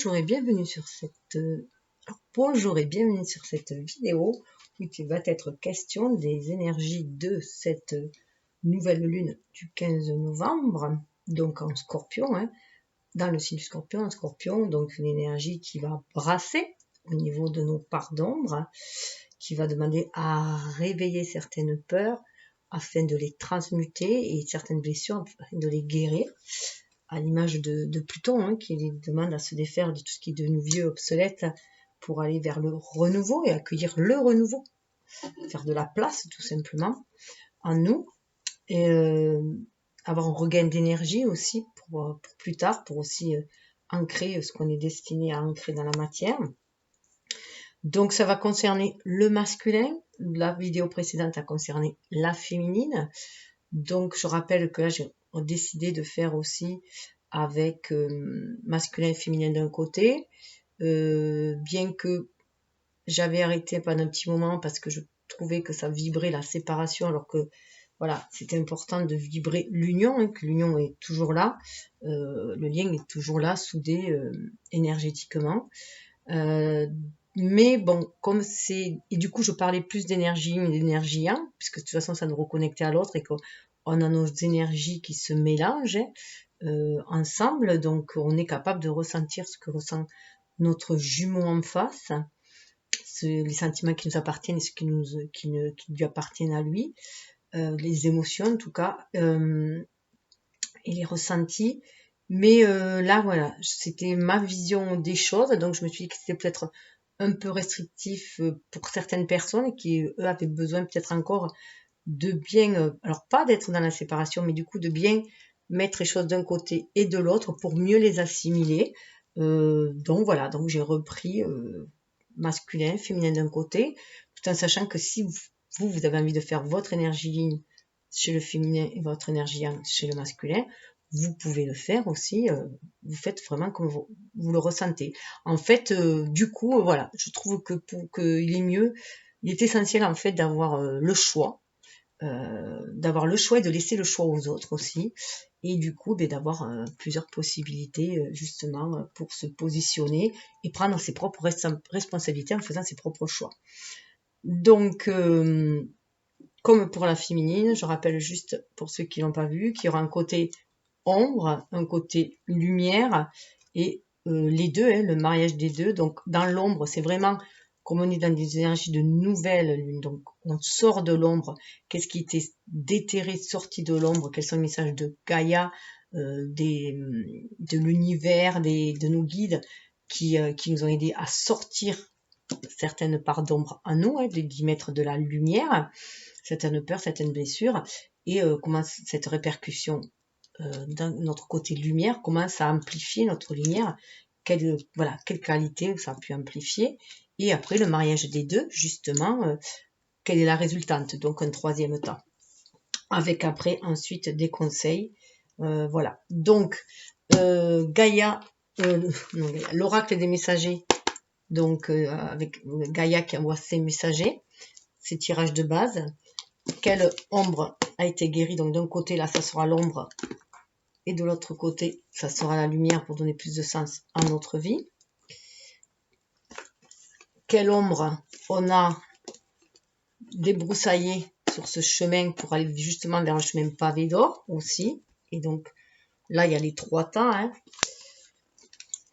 Bonjour et bienvenue sur cette vidéo où il va être question des énergies de cette nouvelle lune du 15 novembre, donc en Scorpion, dans le signe du Scorpion, en Scorpion, donc une énergie qui va brasser au niveau de nos parts d'ombre, qui va demander à réveiller certaines peurs afin de les transmuter et certaines blessures afin de les guérir, à l'image de Pluton, qui demande à se défaire de tout ce qui est devenu vieux, obsolète, pour aller vers le renouveau et accueillir le renouveau, faire de la place tout simplement en nous, et avoir un regain d'énergie aussi pour plus tard, pour aussi ancrer ce qu'on est destiné à ancrer dans la matière. Donc ça va concerner le masculin. La vidéo précédente a concerné la féminine. Donc je rappelle que là j'ai décidé de faire aussi avec masculin et féminin d'un côté, bien que j'avais arrêté pendant un petit moment parce que je trouvais que ça vibrait la séparation, alors que voilà, c'était important de vibrer l'union, que l'union est toujours là, le lien est toujours là, soudé énergétiquement. Mais bon, comme c'est... Et du coup, je parlais plus d'énergie yin et d'énergie yang, puisque de toute façon, ça nous reconnectait à l'autre et qu'on a nos énergies qui se mélangent ensemble. Donc, on est capable de ressentir ce que ressent notre jumeau en face, les sentiments qui nous appartiennent et ceux qui lui appartiennent à lui, les émotions en tout cas, et les ressentis. Mais là, voilà, c'était ma vision des choses, donc je me suis dit que c'était peut-être un peu restrictif pour certaines personnes qui, eux, avaient besoin peut-être encore de bien, alors pas d'être dans la séparation, mais du coup de bien mettre les choses d'un côté et de l'autre pour mieux les assimiler. Donc voilà, donc j'ai repris masculin, féminin d'un côté, tout en sachant que si vous avez envie de faire votre énergie yin chez le féminin et votre énergie yang chez le masculin, vous pouvez le faire aussi, vous faites vraiment comme vous le ressentez. En fait, du coup, voilà, je trouve que il est mieux, il est essentiel en fait d'avoir le choix, et de laisser le choix aux autres aussi, et du coup d'avoir plusieurs possibilités justement pour se positionner et prendre ses propres responsabilités en faisant ses propres choix. Donc, comme pour la féminine, je rappelle juste pour ceux qui l'ont pas vu, qu'il y aura un côté ombre, un côté lumière, et les deux, le mariage des deux. Donc dans l'ombre, c'est vraiment comme on est dans des énergies de nouvelle lune, donc on sort de l'ombre, qu'est-ce qui était déterré, sorti de l'ombre, quels sont les messages de Gaïa, de l'univers, de nos guides qui nous ont aidés à sortir certaines parts d'ombre en nous, d'y mettre de la lumière, certaines peurs, certaines blessures, et comment cette répercussion dans notre côté lumière commence à amplifier notre lumière, quelle qualité ça a pu amplifier, et après le mariage des deux, justement, quelle est la résultante, donc un troisième temps, avec après ensuite des conseils, voilà. Donc Gaïa, l'oracle des messagers, donc avec Gaïa qui envoie ses messagers, ses tirages de base, quelle ombre a été guérie, donc d'un côté là ça sera l'ombre, et de l'autre côté, ça sera la lumière pour donner plus de sens à notre vie. Quelle ombre on a débroussaillé sur ce chemin pour aller justement vers un chemin pavé d'or aussi. Et donc, là, il y a les trois temps.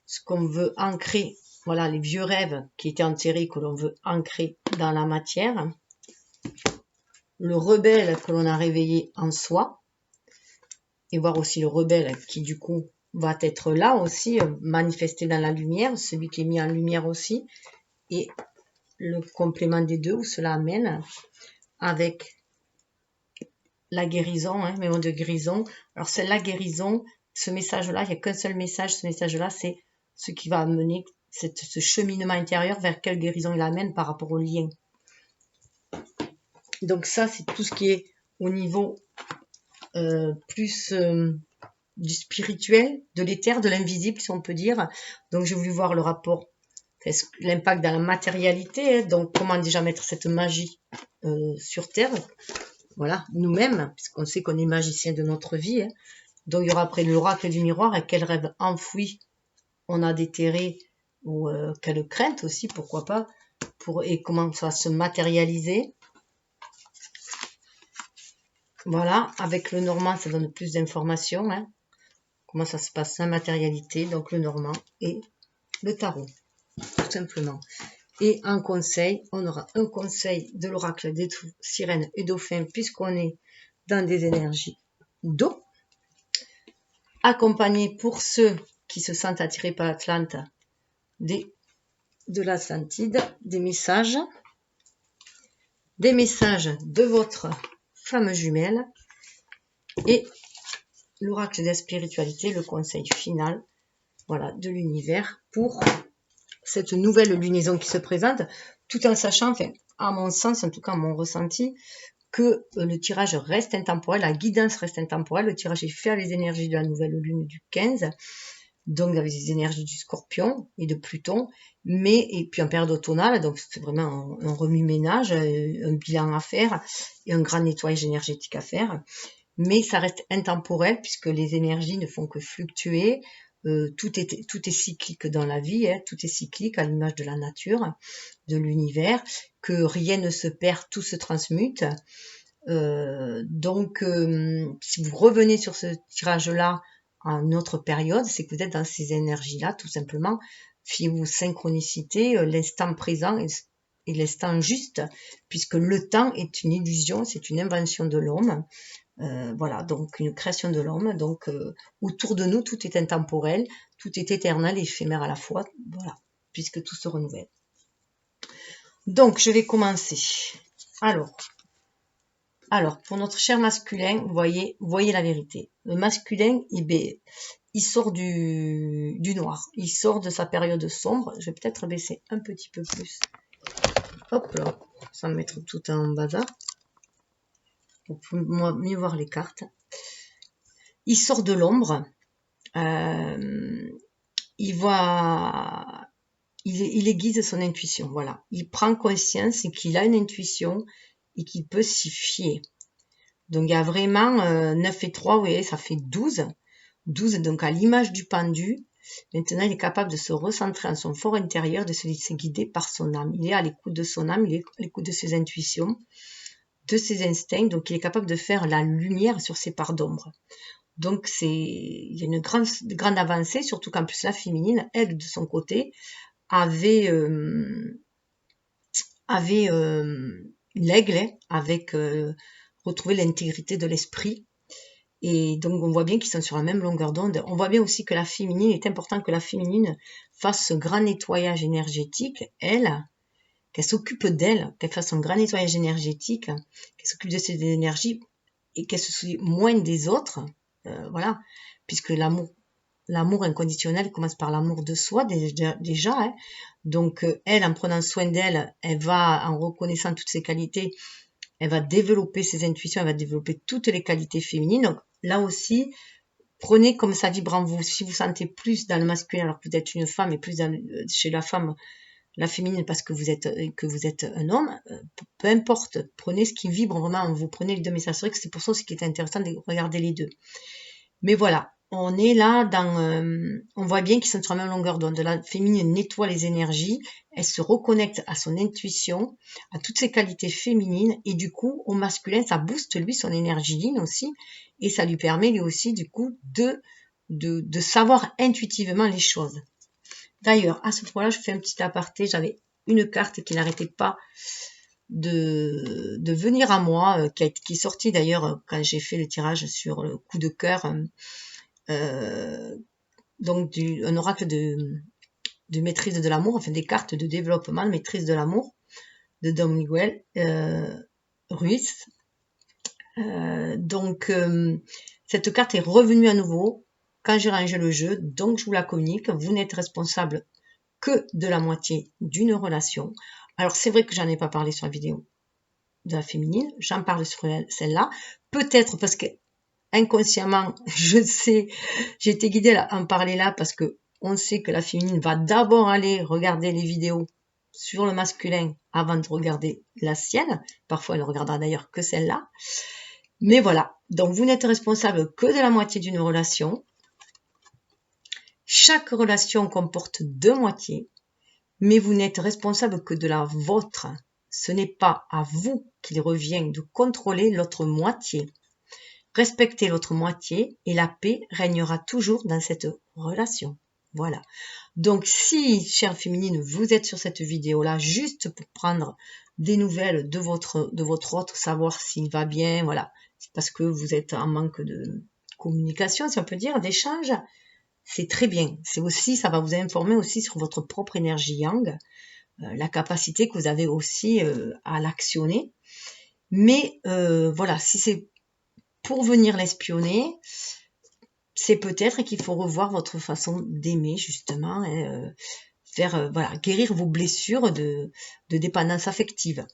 Ce qu'on veut ancrer, voilà, les vieux rêves qui étaient enterrés, que l'on veut ancrer dans la matière. Le rebelle que l'on a réveillé en soi. Et voir aussi le rebelle qui, du coup, va être là aussi, manifesté dans la lumière, celui qui est mis en lumière aussi, et le complément des deux où cela amène avec la guérison, mémoire de guérison. Alors c'est la guérison, ce message-là, il n'y a qu'un seul message, ce message-là, c'est ce qui va amener ce cheminement intérieur vers quelle guérison il amène par rapport au lien. Donc ça, c'est tout ce qui est au niveau plus du spirituel, de l'éther, de l'invisible, si on peut dire. Donc j'ai voulu voir le rapport, l'impact dans la matérialité, donc comment déjà mettre cette magie sur Terre, voilà, nous-mêmes, puisqu'on sait qu'on est magicien de notre vie. Donc il y aura après l'oracle du miroir et quel rêve enfoui on a déterré ou quelle crainte aussi, pourquoi pas, et comment ça va se matérialiser. Voilà, avec le normand, ça donne plus d'informations, hein, comment ça se passe, la matérialité, donc le normand et le tarot, tout simplement. Et un conseil, on aura un conseil de l'oracle des sirènes et dauphins, puisqu'on est dans des énergies d'eau. Accompagné pour ceux qui se sentent attirés par l'Atlante, de l'Atlantide, des messages de votre femme jumelle et l'oracle de la spiritualité, le conseil final, voilà, de l'univers pour cette nouvelle lunaison qui se présente, tout en sachant, enfin, à mon sens, en tout cas mon ressenti, que le tirage reste intemporel, la guidance reste intemporelle, le tirage est fait à les énergies de la nouvelle lune du 15, donc avec les énergies du Scorpion et de Pluton, et puis en période automnale, donc c'est vraiment un remue-ménage, un bilan à faire et un grand nettoyage énergétique à faire, mais ça reste intemporel puisque les énergies ne font que fluctuer, tout est cyclique dans la vie, hein, tout est cyclique à l'image de la nature, de l'univers, que rien ne se perd, tout se transmute. Donc, si vous revenez sur ce tirage-là à une autre période, c'est que vous êtes dans ces énergies-là, tout simplement. Fiez-vous aux synchronicités, l'instant présent et l'instant juste, puisque le temps est une illusion, c'est une invention de l'homme. Voilà, donc une création de l'homme. Donc, autour de nous, tout est intemporel, tout est éternel et éphémère à la fois. Voilà, puisque tout se renouvelle. Donc, je vais commencer. Alors, pour notre cher masculin, voyez la vérité. Le masculin, il sort du noir. Il sort de sa période sombre. Je vais peut-être baisser un petit peu plus. Hop là, sans mettre tout en bazar. Pour mieux voir les cartes. Il sort de l'ombre. Il aiguise son intuition. Voilà. Il prend conscience qu'il a une intuition et qu'il peut s'y fier. Donc, il y a vraiment 9 et 3, vous voyez, ça fait 12. 12, donc à l'image du pendu. Maintenant, il est capable de se recentrer en son fort intérieur, de se laisser guider par son âme. Il est à l'écoute de son âme, il est à l'écoute de ses intuitions, de ses instincts. Donc, il est capable de faire la lumière sur ses parts d'ombre. Donc, il y a une grande avancée, surtout qu'en plus, la féminine, elle, de son côté, avait l'aigle, avec retrouver l'intégrité de l'esprit. Et donc, on voit bien qu'ils sont sur la même longueur d'onde. On voit bien aussi que la féminine, est important que la féminine fasse ce grand nettoyage énergétique, qu'elle s'occupe d'elle, qu'elle fasse un grand nettoyage énergétique, qu'elle s'occupe de ses énergies et qu'elle se soucie moins des autres. Voilà, puisque l'amour inconditionnel commence par l'amour de soi déjà. Hein. Donc, elle, en prenant soin d'elle, elle va, en reconnaissant toutes ses qualités, elle va développer ses intuitions, elle va développer toutes les qualités féminines. Donc, là aussi, prenez comme ça vibre en vous. Si vous sentez plus dans le masculin, alors que vous êtes une femme, et plus chez la femme, la féminine, parce que vous êtes un homme, peu importe. Prenez ce qui vibre vraiment en vous. Prenez les deux messages. C'est vrai que c'est pour ça aussi qu'il est intéressant de regarder les deux. Mais voilà, on est là on voit bien qu'ils sont sur la même longueur d'onde. La féminine nettoie les énergies, elle se reconnecte à son intuition, à toutes ses qualités féminines, et du coup, au masculin, ça booste lui son énergie yin aussi, et ça lui permet lui aussi, du coup, de savoir intuitivement les choses. D'ailleurs, à ce point-là, je fais un petit aparté, j'avais une carte qui n'arrêtait pas de venir à moi, qui est sortie d'ailleurs quand j'ai fait le tirage sur le coup de cœur, donc un oracle de maîtrise de l'amour, enfin des cartes de développement, de maîtrise de l'amour, de Don Miguel Ruiz. Donc, cette carte est revenue à nouveau quand j'ai rangé le jeu, donc je vous la communique. Vous n'êtes responsable que de la moitié d'une relation. Alors, c'est vrai que j'en ai pas parlé sur la vidéo de la féminine, j'en parle sur celle-là. Peut-être parce que inconsciemment, je sais, j'ai été guidée à en parler là parce que on sait que la féminine va d'abord aller regarder les vidéos sur le masculin avant de regarder la sienne. Parfois, elle ne regardera d'ailleurs que celle-là. Mais voilà, donc vous n'êtes responsable que de la moitié d'une relation. Chaque relation comporte deux moitiés, mais vous n'êtes responsable que de la vôtre. Ce n'est pas à vous qu'il revient de contrôler l'autre moitié. Respectez l'autre moitié et la paix régnera toujours dans cette relation. Voilà. Donc, si, chère féminine, vous êtes sur cette vidéo-là, juste pour prendre des nouvelles de votre autre, savoir s'il va bien, voilà. C'est parce que vous êtes en manque de communication, si on peut dire, d'échange. C'est très bien. C'est aussi, ça va vous informer aussi sur votre propre énergie yang, la capacité que vous avez aussi à l'actionner. Mais voilà, si c'est pour venir l'espionner, c'est peut-être qu'il faut revoir votre façon d'aimer, justement, et faire voilà, guérir vos blessures de dépendance affective.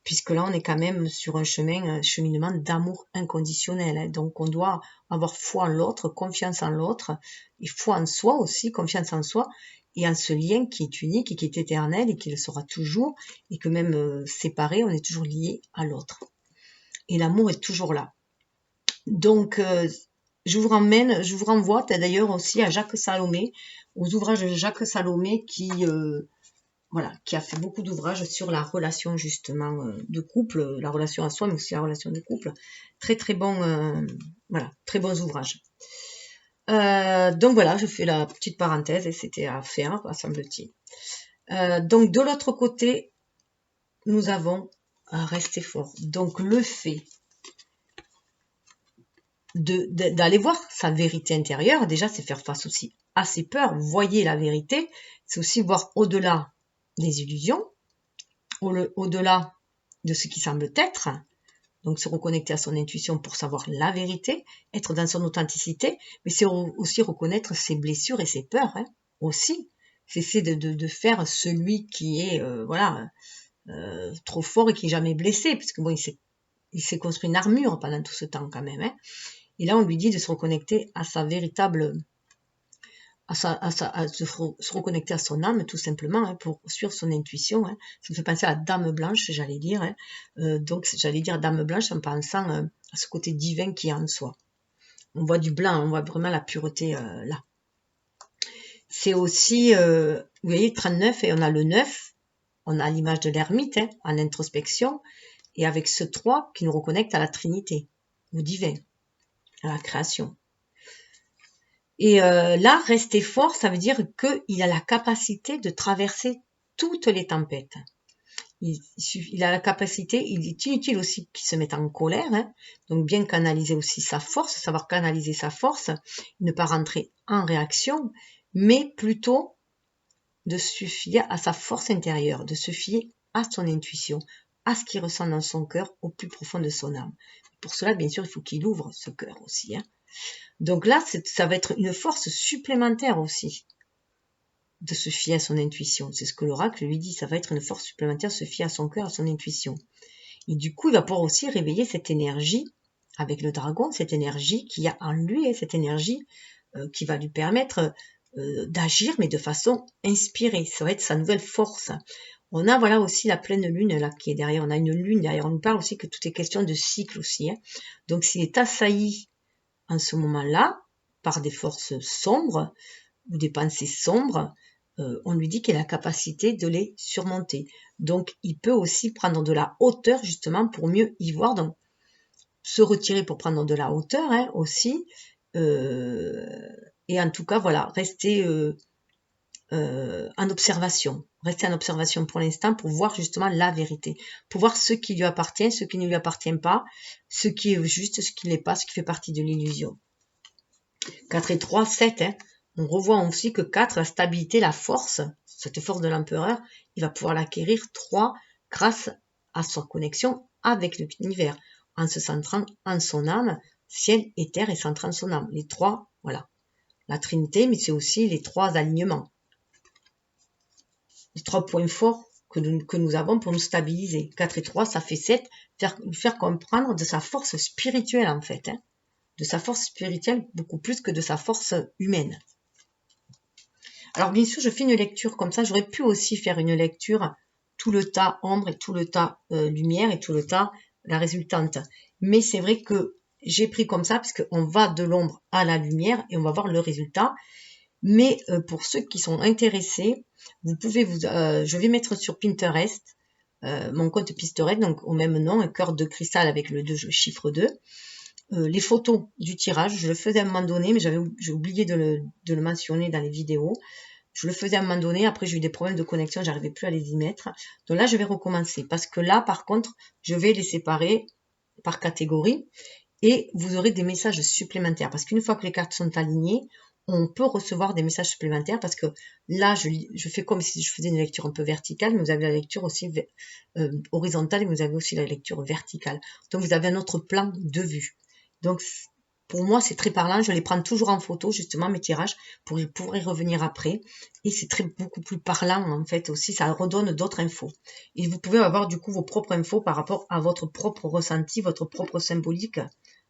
Puisque là, on est quand même sur un cheminement d'amour inconditionnel. Hein. Donc, on doit avoir foi en l'autre, confiance en l'autre, et foi en soi aussi, confiance en soi, et en ce lien qui est unique et qui est éternel et qui le sera toujours, et que même séparé, on est toujours lié à l'autre. Et l'amour est toujours là. Donc, je vous renvoie d'ailleurs aussi à Jacques Salomé, aux ouvrages de Jacques Salomé qui a fait beaucoup d'ouvrages sur la relation justement de couple, la relation à soi, mais aussi la relation de couple. Très très bon, très bons ouvrages. Donc voilà, je fais la petite parenthèse et c'était à faire, semble-t-il. Donc de l'autre côté, nous avons rester fort. Donc le fait d'aller voir sa vérité intérieure, déjà c'est faire face aussi à ses peurs, voyez la vérité, c'est aussi voir au-delà des illusions, au-delà de ce qui semble être, donc se reconnecter à son intuition pour savoir la vérité, être dans son authenticité, mais c'est aussi reconnaître ses blessures et ses peurs, hein, aussi. C'est de faire celui qui est trop fort et qui n'est jamais blessé, parce que bon, il s'est construit une armure pendant tout ce temps quand même, hein. Et là, on lui dit de se reconnecter à sa véritable, se reconnecter à son âme, tout simplement, hein, pour suivre son intuition. Hein. Ça me fait penser à Dame Blanche, j'allais dire. Hein. Donc, j'allais dire Dame Blanche en pensant à ce côté divin qui est en soi. On voit du blanc, on voit vraiment la pureté là. C'est aussi, vous voyez, 39, et on a le 9, on a l'image de l'ermite, hein, en introspection, et avec ce 3 qui nous reconnecte à la Trinité, au divin, à la création. Et là, rester fort, ça veut dire qu'il a la capacité de traverser toutes les tempêtes. Il a la capacité, il est inutile aussi qu'il se mette en colère, hein, donc bien canaliser aussi sa force, savoir canaliser sa force, ne pas rentrer en réaction, mais plutôt de se fier à sa force intérieure, de se fier à son intuition, à ce qu'il ressent dans son cœur, au plus profond de son âme. Pour cela, bien sûr, il faut qu'il ouvre ce cœur aussi. Hein. Donc là, ça va être une force supplémentaire aussi de se fier à son intuition. C'est ce que l'oracle lui dit, ça va être une force supplémentaire de se fier à son cœur, à son intuition. Et du coup, il va pouvoir aussi réveiller cette énergie avec le dragon, cette énergie qu'il y a en lui, et cette énergie qui va lui permettre d'agir, mais de façon inspirée. Ça va être sa nouvelle force. On a voilà aussi la pleine lune là qui est derrière. On a une lune derrière. On nous parle aussi que tout est question de cycle aussi. Hein. Donc s'il est assailli en ce moment-là par des forces sombres ou des pensées sombres, on lui dit qu'il a la capacité de les surmonter. Donc il peut aussi prendre de la hauteur justement pour mieux y voir. Donc se retirer pour prendre de la hauteur hein, aussi. Et en tout cas, voilà, rester en observation. Rester en observation pour l'instant pour voir justement la vérité. Pour voir ce qui lui appartient, ce qui ne lui appartient pas, ce qui est juste, ce qui n'est pas, ce qui fait partie de l'illusion. 4 et 3, 7. Hein. On revoit aussi que 4, la stabilité, la force, cette force de l'empereur, il va pouvoir l'acquérir 3 grâce à sa connexion avec l'univers, en se centrant en son âme, ciel et terre et centrant son âme. Les 3, voilà. La Trinité, mais c'est aussi les 3 alignements. Les 3 points forts que nous avons pour nous stabiliser. 4 et 3, ça fait 7, faire comprendre de sa force spirituelle en fait. Hein. De sa force spirituelle, beaucoup plus que de sa force humaine. Alors bien sûr, je fais une lecture comme ça. J'aurais pu aussi faire une lecture tout le tas ombre et tout le tas lumière et tout le tas la résultante. Mais c'est vrai que j'ai pris comme ça parce qu'on va de l'ombre à la lumière et on va voir le résultat. Mais pour ceux qui sont intéressés, vous pouvez je vais mettre sur Pinterest mon compte Pinterest, donc au même nom, un cœur de cristal avec le chiffre 2. Les photos du tirage, je le faisais à un moment donné, mais j'ai oublié de le mentionner dans les vidéos. Je le faisais à un moment donné, après j'ai eu des problèmes de connexion, j'arrivais plus à les y mettre. Donc là, je vais recommencer, parce que là, par contre, je vais les séparer par catégorie, et vous aurez des messages supplémentaires, parce qu'une fois que les cartes sont alignées, on peut recevoir des messages supplémentaires, parce que là, je fais comme si je faisais une lecture un peu verticale, mais vous avez la lecture aussi horizontale, et vous avez aussi la lecture verticale. Donc, vous avez un autre plan de vue. Donc, pour moi, c'est très parlant. Je les prends toujours en photo, justement, mes tirages, pour y revenir après. Et c'est beaucoup plus parlant, en fait, aussi. Ça redonne d'autres infos. Et vous pouvez avoir, du coup, vos propres infos par rapport à votre propre ressenti, votre propre symbolique,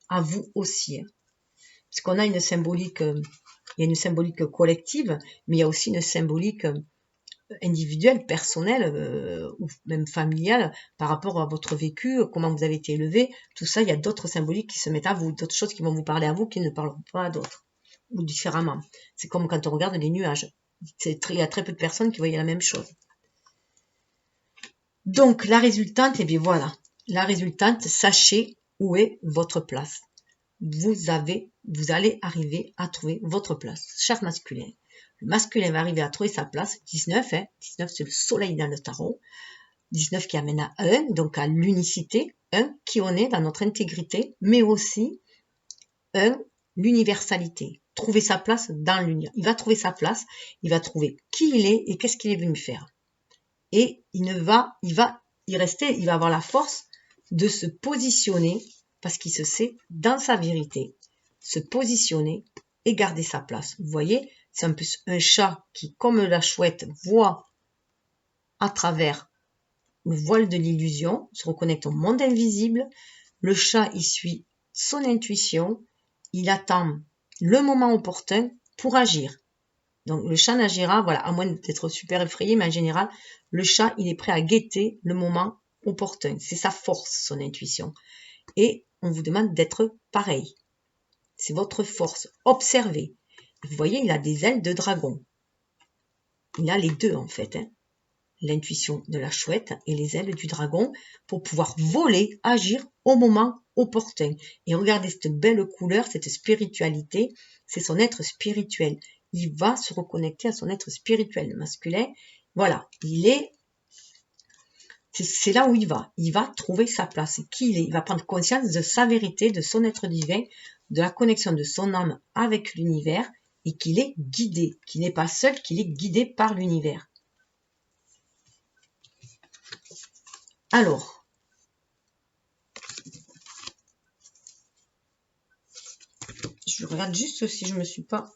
à vous aussi. Parce qu'on a une symbolique, il y a une symbolique collective, mais il y a aussi une symbolique individuelle, personnelle ou même familiale par rapport à votre vécu, comment vous avez été élevé, tout ça, il y a d'autres symboliques qui se mettent à vous, d'autres choses qui vont vous parler à vous qui ne parleront pas à d'autres, ou différemment. C'est comme quand on regarde les nuages. Il y a très peu de personnes qui voient la même chose. Donc, la résultante, eh bien voilà. La résultante, sachez où est votre place. Vous allez arriver à trouver votre place, cher masculin. Le masculin va arriver à trouver sa place, 19, 19 c'est le soleil dans le tarot, 19 qui amène à 1, donc à l'unicité, 1 qui on est dans notre intégrité, mais aussi 1, l'universalité, trouver sa place dans l'univers. Il va trouver sa place, il va trouver qui il est et qu'est-ce qu'il est venu faire. Et il va avoir la force de se positionner parce qu'il se sait dans sa vérité, se positionner et garder sa place. Vous voyez, c'est un peu un chat qui, comme la chouette, voit à travers le voile de l'illusion, se reconnecte au monde invisible. Le chat, il suit son intuition, il attend le moment opportun pour agir. Donc le chat n'agira, voilà, à moins d'être super effrayé, mais en général, le chat, il est prêt à guetter le moment opportun. C'est sa force, son intuition. Et on vous demande d'être pareil. C'est votre force. Observez. Vous voyez, il a des ailes de dragon. Il a les deux, en fait. L'intuition de la chouette et les ailes du dragon pour pouvoir voler, agir au moment opportun. Et regardez cette belle couleur, cette spiritualité, c'est son être spirituel. Il va se reconnecter à son être spirituel masculin. Voilà, c'est là où il va trouver sa place. Qui il est. Il va prendre conscience de sa vérité, de son être divin, de la connexion de son âme avec l'univers et qu'il est guidé, qu'il n'est pas seul, qu'il est guidé par l'univers. Alors, je regarde juste si je me suis pas...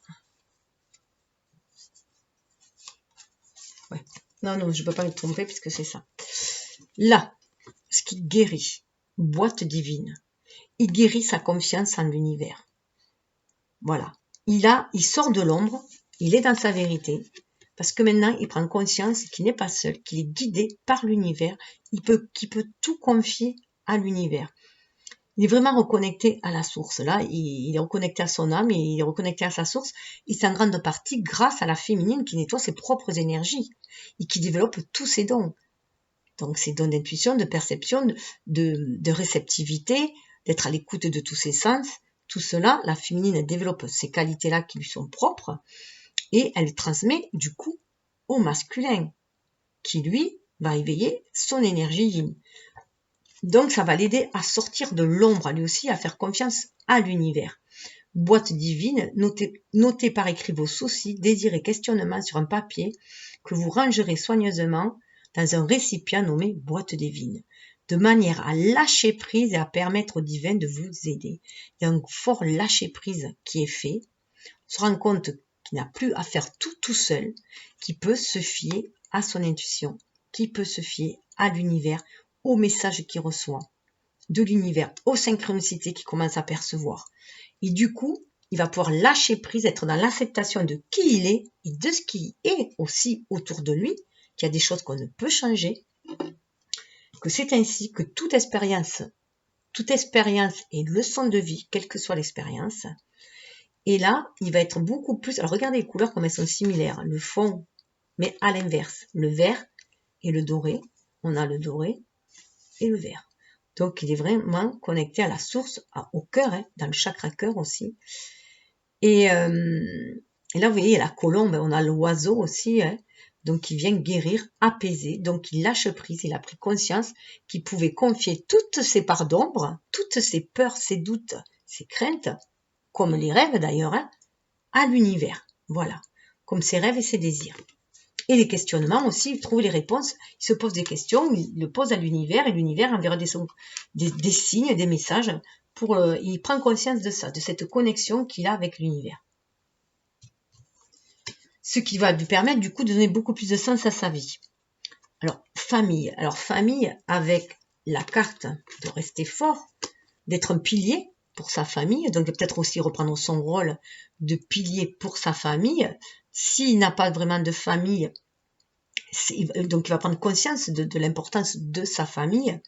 Ouais. Non, je ne peux pas me tromper puisque c'est ça. Là, ce qui guérit, boîte divine, il guérit sa confiance en l'univers. Voilà. Il sort de l'ombre, il est dans sa vérité, parce que maintenant, il prend conscience qu'il n'est pas seul, qu'il est guidé par l'univers, qu'il peut tout confier à l'univers. Il est vraiment reconnecté à la source. Là, il est reconnecté à son âme, il est reconnecté à sa source, et c'est en grande partie grâce à la féminine qui nettoie ses propres énergies et qui développe tous ses dons. Donc, ses dons d'intuition, de perception, de réceptivité, d'être à l'écoute de tous ses sens. Tout cela, la féminine développe ces qualités-là qui lui sont propres et elle transmet du coup au masculin qui, lui, va éveiller son énergie yin. Donc, ça va l'aider à sortir de l'ombre, à lui aussi, à faire confiance à l'univers. Boîte divine, notez par écrit vos soucis, désirs et questionnements sur un papier que vous rangerez soigneusement dans un récipient nommé boîte divine, de manière à lâcher prise et à permettre au divin de vous aider. Il y a un fort lâcher prise qui est fait. On se rend compte qu'il n'a plus à faire tout seul, qu'il peut se fier à son intuition, qu'il peut se fier à l'univers, au message qu'il reçoit de l'univers, aux synchronicités qu'il commence à percevoir. Et du coup, il va pouvoir lâcher prise, être dans l'acceptation de qui il est et de ce qui est aussi autour de lui, qu'il y a des choses qu'on ne peut changer, que c'est ainsi que toute expérience est leçon de vie, quelle que soit l'expérience, Et là, il va être beaucoup plus... Alors, regardez les couleurs comme elles sont similaires. Le fond, mais à l'inverse. Le vert et le doré. On a le doré et le vert. Donc, il est vraiment connecté à la source, au cœur, hein, dans le chakra cœur aussi. Et là, vous voyez, il y a la colombe, on a l'oiseau aussi, hein, donc il vient guérir, apaiser. Donc, il lâche prise, il a pris conscience qu'il pouvait confier toutes ses parts d'ombre, toutes ses peurs, ses doutes, ses craintes, comme les rêves d'ailleurs, hein, à l'univers. Voilà, comme ses rêves et ses désirs. Et les questionnements aussi, il trouve les réponses, il se pose des questions, il le pose à l'univers, et l'univers enverra des signes, des messages, il prend conscience de ça, de cette connexion qu'il a avec l'univers. Ce qui va lui permettre du coup de donner beaucoup plus de sens à sa vie. Alors, famille. Alors, famille avec la carte de rester fort, d'être un pilier pour sa famille, donc peut-être aussi reprendre son rôle de pilier pour sa famille. S'il n'a pas vraiment de famille, donc il va prendre conscience de l'importance de sa famille.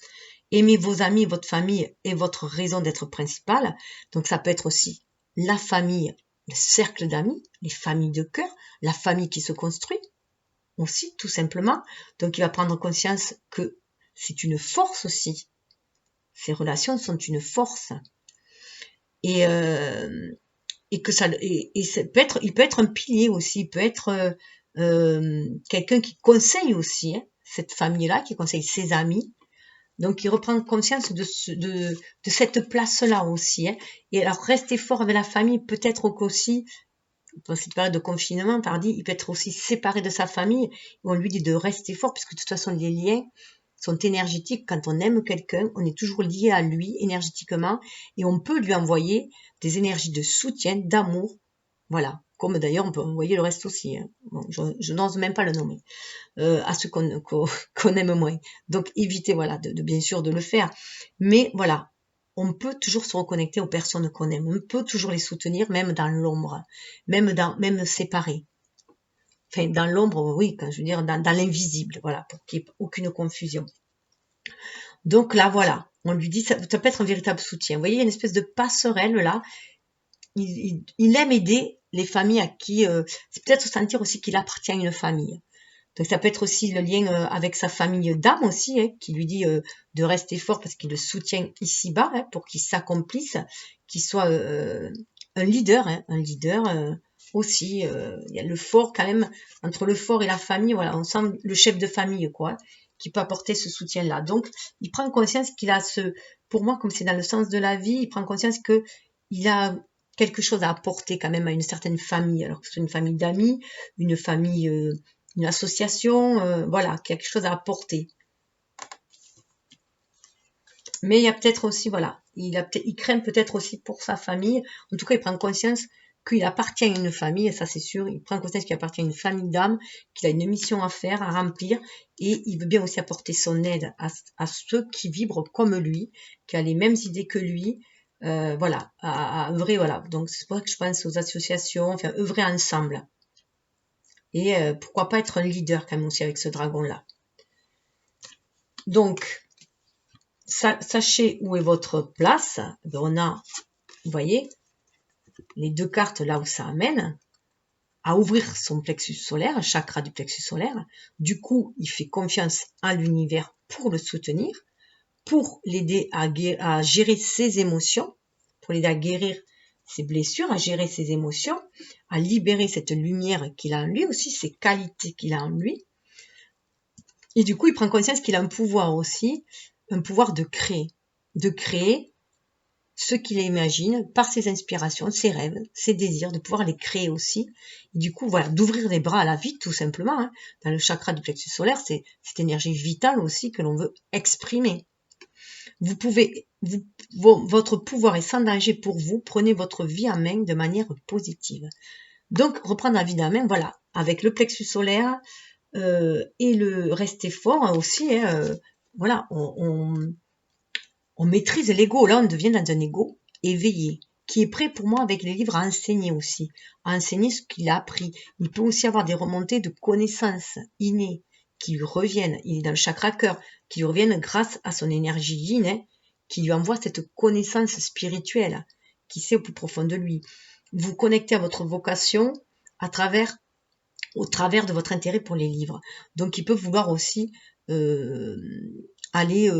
Aimez vos amis, votre famille est votre raison d'être principale. Donc ça peut être aussi la famille, le cercle d'amis, les familles de cœur, la famille qui se construit aussi, tout simplement. Donc il va prendre conscience que c'est une force aussi. Ces relations sont une force. Et que ça, il peut être un pilier aussi, il peut être quelqu'un qui conseille aussi, hein, cette famille-là, qui conseille ses amis. Donc, il reprend conscience de cette place-là aussi. Hein. Et alors, rester fort avec la famille, peut-être aussi, dans cette période de confinement, il peut être aussi séparé de sa famille. On lui dit de rester fort, puisque de toute façon, les liens sont énergétiques. Quand on aime quelqu'un, on est toujours lié à lui énergétiquement. Et on peut lui envoyer des énergies de soutien, d'amour. Voilà. Comme d'ailleurs, on peut envoyer le reste aussi. Hein. Bon, je n'ose même pas le nommer. À ceux qu'on aime moins. Donc évitez voilà de bien sûr de le faire. Mais voilà, on peut toujours se reconnecter aux personnes qu'on aime. On peut toujours les soutenir, même dans l'ombre, même séparés. Enfin, dans l'ombre, oui, quand je veux dire dans l'invisible, voilà, pour qu'il n'y ait aucune confusion. Donc là, voilà, on lui dit, ça peut être un véritable soutien. Vous voyez, il y a une espèce de passerelle là. Il aime aider les familles à qui, c'est peut-être sentir aussi qu'il appartient à une famille. Donc ça peut être aussi le lien avec sa famille d'âme aussi, hein, qui lui dit de rester fort parce qu'il le soutient ici-bas, hein, pour qu'il s'accomplisse, qu'il soit un leader, hein, aussi. Il y a le fort quand même, entre le fort et la famille, voilà, on sent le chef de famille, quoi, qui peut apporter ce soutien-là. Donc, il prend conscience qu'il a pour moi, comme c'est dans le sens de la vie, il prend conscience que il a quelque chose à apporter quand même à une certaine famille, alors que ce soit une famille d'amis, une famille... une association, voilà, quelque chose à apporter. Mais il y a peut-être aussi, voilà, il craint peut-être aussi pour sa famille. En tout cas, il prend conscience qu'il appartient à une famille, et ça c'est sûr. Il prend conscience qu'il appartient à une famille d'âme, qu'il a une mission à faire, à remplir, et il veut bien aussi apporter son aide à ceux qui vibrent comme lui, qui ont les mêmes idées que lui, voilà, à œuvrer, voilà. Donc c'est pour ça que je pense aux associations, enfin œuvrer ensemble. Et pourquoi pas être un leader quand même aussi avec ce dragon-là. Donc, sachez où est votre place. On a, vous voyez, les deux cartes là où ça amène à ouvrir son plexus solaire, un chakra du plexus solaire. Du coup, il fait confiance à l'univers pour le soutenir, pour l'aider à gérer ses émotions, pour l'aider à guérir ses blessures, à gérer ses émotions, à libérer cette lumière qu'il a en lui aussi, ces qualités qu'il a en lui. Et du coup, il prend conscience qu'il a un pouvoir aussi, un pouvoir de créer ce qu'il imagine par ses inspirations, ses rêves, ses désirs, de pouvoir les créer aussi. Et du coup, voilà, d'ouvrir les bras à la vie, tout simplement. Hein. Dans le chakra du plexus solaire, c'est cette énergie vitale aussi que l'on veut exprimer. Votre pouvoir est sans danger pour vous. Prenez votre vie en main de manière positive. Donc, reprendre la vie en main, voilà, avec le plexus solaire et le rester fort aussi. Hein, voilà, on maîtrise l'ego. Là, on devient dans un ego éveillé, qui est prêt pour moi avec les livres à enseigner aussi, à enseigner ce qu'il a appris. Il peut aussi avoir des remontées de connaissances innées qui lui reviennent. Il est dans le chakra cœur, qui lui reviennent grâce à son énergie yin, hein, qui lui envoie cette connaissance spirituelle, qui sait au plus profond de lui. vous connecter à votre vocation au travers de votre intérêt pour les livres. Donc, il peut vouloir aussi aller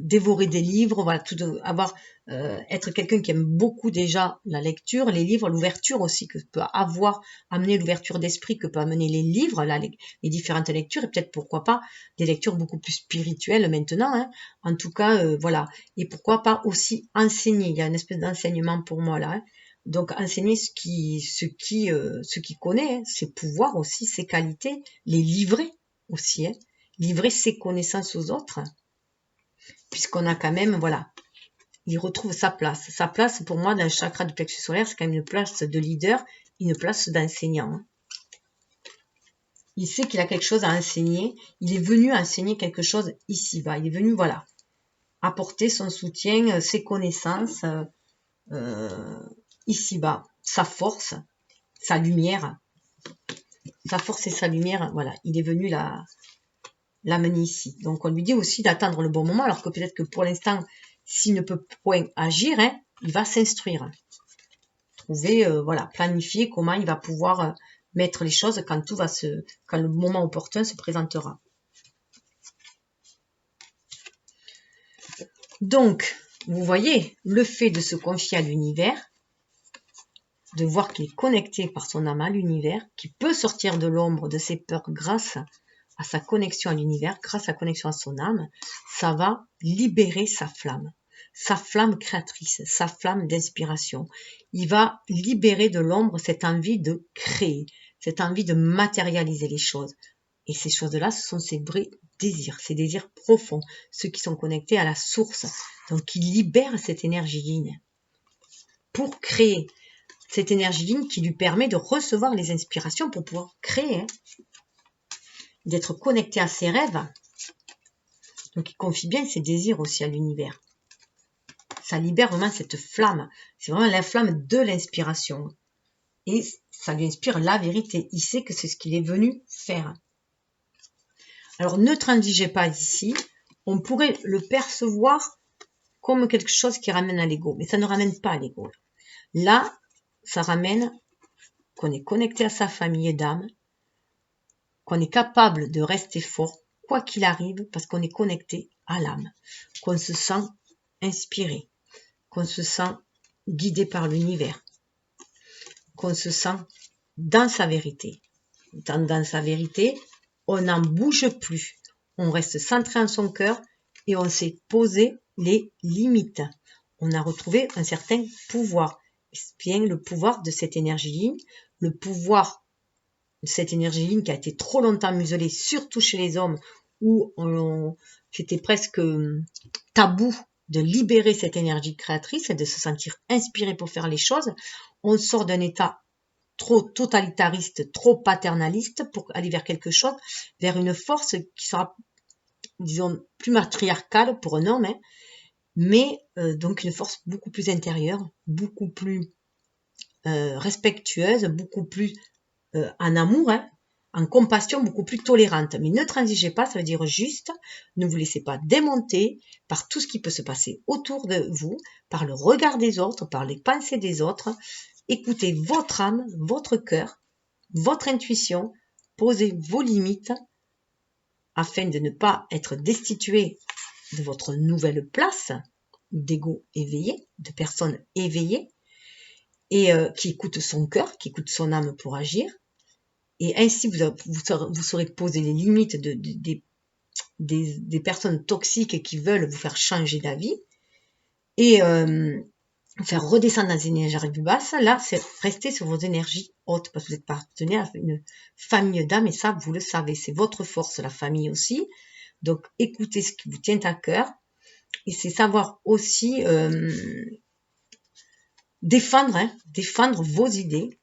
dévorer des livres, voilà, être quelqu'un qui aime beaucoup déjà la lecture, les livres, l'ouverture aussi que peut amener l'ouverture d'esprit que peut amener les livres, les différentes lectures, et peut-être pourquoi pas des lectures beaucoup plus spirituelles maintenant, hein. En tout cas, voilà. Et pourquoi pas aussi enseigner, il y a une espèce d'enseignement pour moi là, hein. Donc enseigner ce qui connaît, hein, ses pouvoirs aussi, ses qualités, les livrer aussi, hein, livrer ses connaissances aux autres, puisqu'on a quand même, voilà, il retrouve sa place. Sa place, pour moi, dans le chakra du plexus solaire, c'est quand même une place de leader, une place d'enseignant, hein. Il sait qu'il a quelque chose à enseigner, il est venu enseigner quelque chose ici-bas, il est venu, voilà, apporter son soutien, ses connaissances, ici-bas, sa force, sa lumière, sa force et sa lumière, voilà, il est venu l'amener ici. Donc on lui dit aussi d'attendre le bon moment, alors que peut-être que pour l'instant, s'il ne peut point agir, hein, il va s'instruire. Trouver, voilà, planifier comment il va pouvoir mettre les choses quand quand le moment opportun se présentera. Donc, vous voyez, le fait de se confier à l'univers, de voir qu'il est connecté par son âme à l'univers, qu'il peut sortir de l'ombre de ses peurs grâce à sa connexion à l'univers, grâce à sa connexion à son âme, ça va libérer sa flamme créatrice, sa flamme d'inspiration. Il va libérer de l'ombre cette envie de créer, cette envie de matérialiser les choses. Et ces choses-là, ce sont ses vrais désirs, ses désirs profonds, ceux qui sont connectés à la source. Donc, il libère cette énergie yin pour créer. Cette énergie yin qui lui permet de recevoir les inspirations pour pouvoir créer, hein, d'être connecté à ses rêves. Donc il confie bien ses désirs aussi à l'univers. Ça libère vraiment cette flamme. C'est vraiment la flamme de l'inspiration. Et ça lui inspire la vérité. Il sait que c'est ce qu'il est venu faire. Alors ne transigez pas ici. On pourrait le percevoir comme quelque chose qui ramène à l'ego. Mais ça ne ramène pas à l'ego. Là, ça ramène qu'on est connecté à sa famille d'âme, qu'on est capable de rester fort, quoi qu'il arrive, parce qu'on est connecté à l'âme, qu'on se sent inspiré, qu'on se sent guidé par l'univers, qu'on se sent dans sa vérité. Dans sa vérité, on n'en bouge plus, on reste centré en son cœur et on s'est posé les limites. On a retrouvé un certain pouvoir. C'est bien le pouvoir de cette énergie yin, le pouvoir de cette énergie yin qui a été trop longtemps muselée, surtout chez les hommes, où c'était presque tabou de libérer cette énergie créatrice et de se sentir inspiré pour faire les choses. On sort d'un état trop totalitariste, trop paternaliste pour aller vers quelque chose, vers une force qui sera, disons, plus matriarcale pour un homme, hein, mais donc une force beaucoup plus intérieure, beaucoup plus respectueuse, beaucoup plus en amour, hein, en compassion, beaucoup plus tolérante. Mais ne transigez pas, ça veut dire juste, ne vous laissez pas démonter par tout ce qui peut se passer autour de vous, par le regard des autres, par les pensées des autres. Écoutez votre âme, votre cœur, votre intuition, posez vos limites afin de ne pas être destitué de votre nouvelle place d'ego éveillé, de personnes éveillées, et qui écoute son cœur, qui écoute son âme pour agir. Et ainsi, vous saurez poser les limites des personnes toxiques qui veulent vous faire changer d'avis et faire redescendre dans les énergies plus basses. Là, c'est rester sur vos énergies hautes parce que vous êtes appartenez à une famille d'âmes et ça, vous le savez, c'est votre force, la famille aussi. Donc, écoutez ce qui vous tient à cœur et c'est savoir aussi défendre vos idées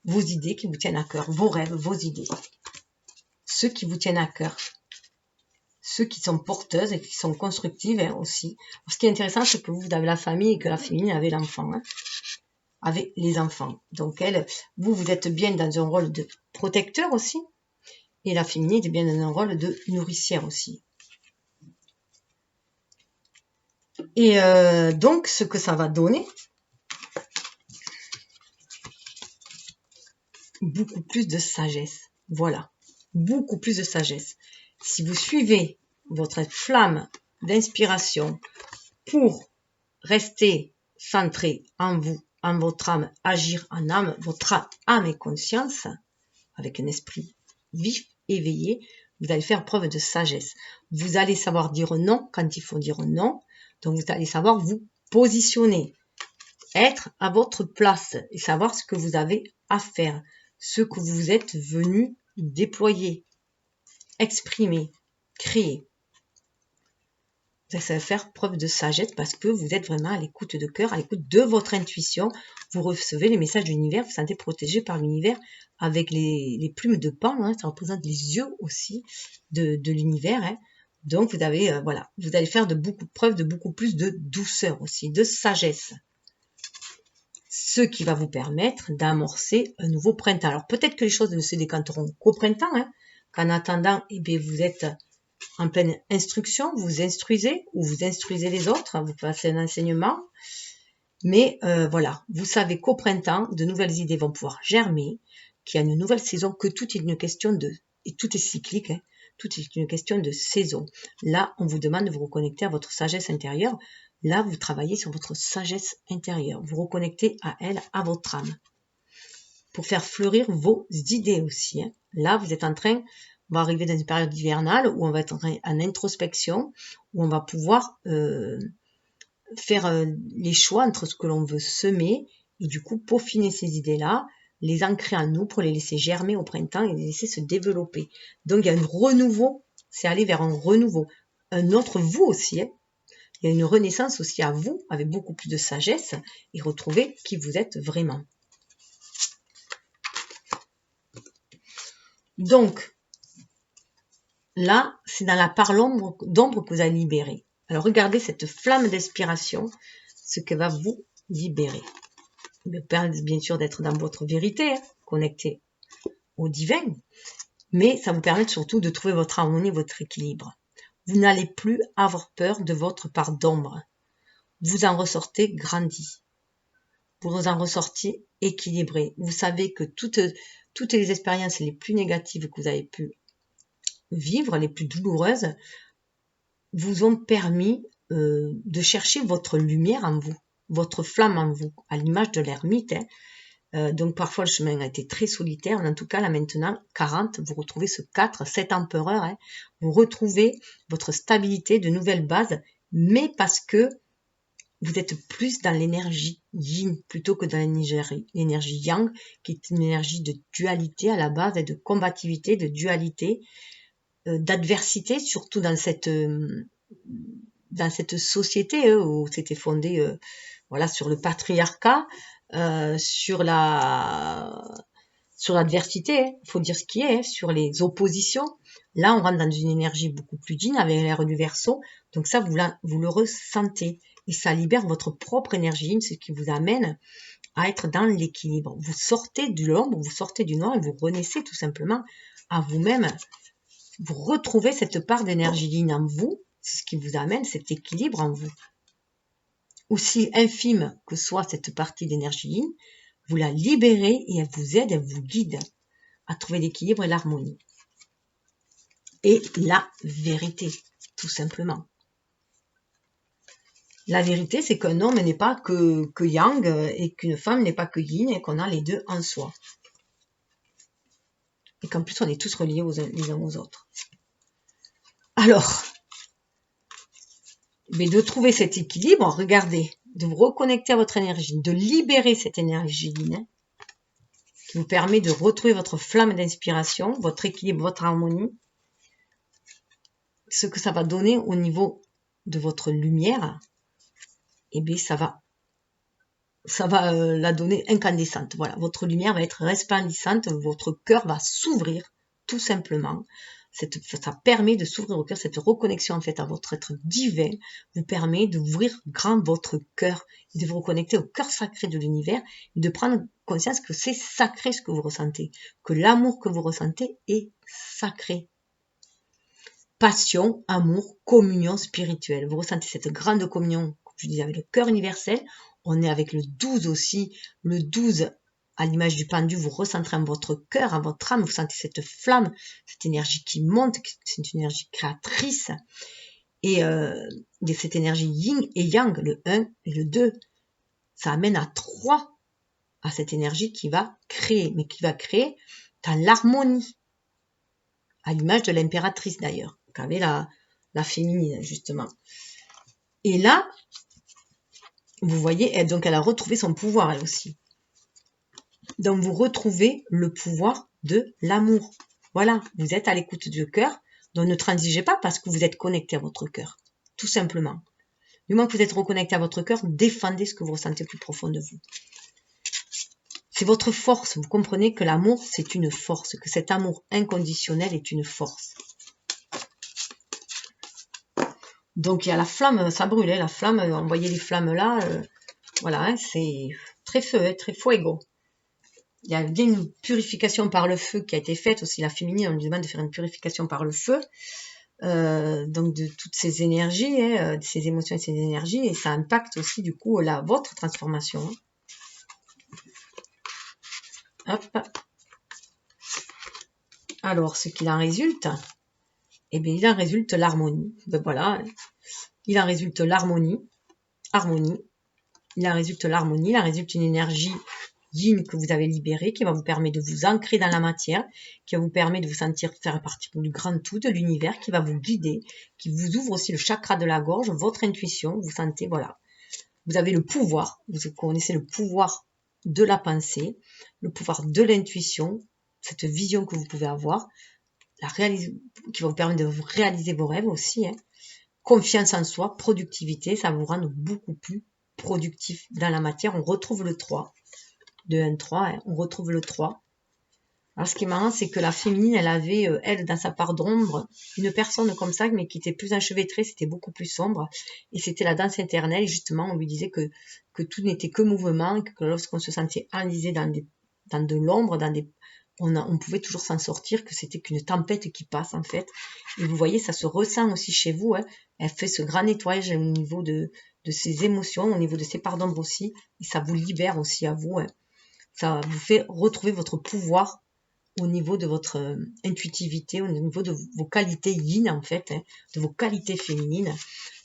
qui vous tiennent à cœur, vos rêves, vos idées, ceux qui vous tiennent à cœur, ceux qui sont porteuses et qui sont constructives, hein, aussi. Alors, ce qui est intéressant, c'est que vous avez la famille et que la féminine avait l'enfant, hein, avec les enfants. Donc vous êtes bien dans un rôle de protecteur aussi, et la féminine est bien dans un rôle de nourricière aussi. Et donc, ce que ça va donner, beaucoup plus de sagesse. Voilà, beaucoup plus de sagesse. Si vous suivez votre flamme d'inspiration pour rester centré en vous, en votre âme, agir en âme, votre âme et conscience, avec un esprit vif, éveillé, vous allez faire preuve de sagesse. Vous allez savoir dire non quand il faut dire non. Donc, vous allez savoir vous positionner, être à votre place et savoir ce que vous avez à faire, ce que vous êtes venu déployer, exprimer, créer. Vous allez faire preuve de sagesse parce que vous êtes vraiment à l'écoute de cœur, à l'écoute de votre intuition. Vous recevez les messages de l'univers, vous vous sentez protégé par l'univers avec les plumes de pan, hein, ça représente les yeux aussi de l'univers. Hein. Donc vous avez, voilà, vous allez faire preuve de beaucoup plus de douceur aussi, de sagesse. Ce qui va vous permettre d'amorcer un nouveau printemps. Alors peut-être que les choses ne se décanteront qu'au printemps, hein, qu'en attendant, eh bien, vous êtes en pleine instruction, vous instruisez ou vous instruisez les autres, vous passez un enseignement. Mais voilà, vous savez qu'au printemps, de nouvelles idées vont pouvoir germer, qu'il y a une nouvelle saison, que tout est une question de... Et tout est cyclique, hein, tout est une question de saison. Là, on vous demande de vous reconnecter à votre sagesse intérieure. Là, vous travaillez sur votre sagesse intérieure. Vous reconnectez à elle, à votre âme. Pour faire fleurir vos idées aussi. Hein. Là, vous êtes en train... On va arriver dans une période hivernale où on va être en introspection, où on va pouvoir faire les choix entre ce que l'on veut semer et du coup peaufiner ces idées-là, les ancrer en nous pour les laisser germer au printemps et les laisser se développer. Donc il y a un renouveau, c'est aller vers un renouveau. Un autre vous aussi, hein. Il y a une renaissance aussi à vous, avec beaucoup plus de sagesse et retrouver qui vous êtes vraiment. Donc, là, c'est dans la part d'ombre que vous allez libérer. Alors, regardez cette flamme d'inspiration, ce que va vous libérer. Bien sûr d'être dans votre vérité, hein, connecté au divin, mais ça vous permet surtout de trouver votre harmonie, votre équilibre. Vous n'allez plus avoir peur de votre part d'ombre. Vous en ressortez grandi. Vous en ressortez équilibré. Vous savez que toutes les expériences les plus négatives que vous avez pu vivre, les plus douloureuses, vous ont permis de chercher votre lumière en vous, votre flamme en vous, à l'image de l'ermite. Hein. Donc parfois le chemin a été très solitaire, mais en tout cas là maintenant, 40, vous retrouvez ce 4, cet empereur, hein, vous retrouvez votre stabilité, de nouvelles bases, mais parce que vous êtes plus dans l'énergie yin plutôt que dans l'énergie yang, qui est une énergie de dualité à la base, et de combativité, de dualité, d'adversité, surtout dans cette société où c'était fondé voilà, sur le patriarcat, sur l'adversité, hein, faut dire ce qui est, hein, sur les oppositions. Là, on rentre dans une énergie beaucoup plus yin avec l'ère du Verseau. Donc ça, vous le ressentez. Et ça libère votre propre énergie yin, ce qui vous amène à être dans l'équilibre. Vous sortez de l'ombre, vous sortez du noir et vous renaissez tout simplement à vous-même. Vous retrouvez cette part d'énergie yin en vous. C'est ce qui vous amène cet équilibre en vous. Aussi infime que soit cette partie d'énergie yin, vous la libérez et elle vous aide, elle vous guide à trouver l'équilibre et l'harmonie. Et la vérité, tout simplement. La vérité, c'est qu'un homme n'est pas que yang et qu'une femme n'est pas que yin et qu'on a les deux en soi. Et qu'en plus, on est tous reliés les uns aux autres. Alors, mais de trouver cet équilibre, regardez, de vous reconnecter à votre énergie, de libérer cette énergie yin, qui vous permet de retrouver votre flamme d'inspiration, votre équilibre, votre harmonie, ce que ça va donner au niveau de votre lumière, eh bien ça va la donner incandescente. Voilà, votre lumière va être resplendissante, votre cœur va s'ouvrir, tout simplement. Ça permet de s'ouvrir au cœur, cette reconnexion en fait à votre être divin vous permet d'ouvrir grand votre cœur et de vous reconnecter au cœur sacré de l'univers et de prendre conscience que c'est sacré ce que vous ressentez, que l'amour que vous ressentez est sacré. Passion, amour, communion spirituelle. Vous ressentez cette grande communion, comme je disais, avec le cœur universel. On est avec le 12 aussi. Le 12 à l'image du pendu, vous recentrez en votre cœur, en votre âme, vous sentez cette flamme, cette énergie qui monte, c'est une énergie créatrice. Et cette énergie yin et yang, le 1 et le 2, ça amène à 3, à cette énergie qui va créer, mais qui va créer dans l'harmonie, à l'image de l'impératrice d'ailleurs, qu'avait la féminine justement. Et là, vous voyez, donc elle a retrouvé son pouvoir elle aussi. Donc vous retrouvez le pouvoir de l'amour. Voilà, vous êtes à l'écoute du cœur, donc ne transigez pas parce que vous êtes connecté à votre cœur, tout simplement. Du moment que vous êtes reconnecté à votre cœur, défendez ce que vous ressentez plus profond de vous. C'est votre force, vous comprenez que l'amour c'est une force, que cet amour inconditionnel est une force. Donc il y a la flamme, ça brûle, la flamme, on voyait les flammes là, voilà, c'est très feu, très fuego. Il y a bien une purification par le feu qui a été faite aussi, la féminine, on lui demande de faire une purification par le feu, donc de toutes ces énergies, de ces émotions et ces énergies, et ça impacte aussi du coup votre transformation. Hop. Alors, ce qu'il en résulte, eh bien, il en résulte l'harmonie. Ben voilà, il en résulte l'harmonie, il en résulte l'harmonie, il en résulte une énergie yin que vous avez libérée, qui va vous permettre de vous ancrer dans la matière, qui va vous permettre de vous sentir faire partie du grand tout, de l'univers, qui va vous guider, qui vous ouvre aussi le chakra de la gorge, votre intuition, vous sentez, voilà. Vous avez le pouvoir, vous connaissez le pouvoir de la pensée, le pouvoir de l'intuition, cette vision que vous pouvez avoir, qui va vous permettre de réaliser vos rêves aussi. Confiance en soi, productivité, ça va vous rendre beaucoup plus productif dans la matière. On retrouve le 3, de 1-3, on retrouve le 3. Alors ce qui est marrant, c'est que la féminine, elle avait, elle, dans sa part d'ombre, une personne comme ça, mais qui était plus enchevêtrée, c'était beaucoup plus sombre, et c'était la danse éternelle, et justement, on lui disait que tout n'était que mouvement, que lorsqu'on se sentait enlisé dans de l'ombre, on pouvait toujours s'en sortir, que c'était qu'une tempête qui passe, en fait. Et vous voyez, ça se ressent aussi chez vous, Elle fait ce grand nettoyage au niveau de ses émotions, au niveau de ses parts d'ombre aussi, et ça vous libère aussi à vous, Ça vous fait retrouver votre pouvoir au niveau de votre intuitivité, au niveau de vos qualités yin en fait, de vos qualités féminines,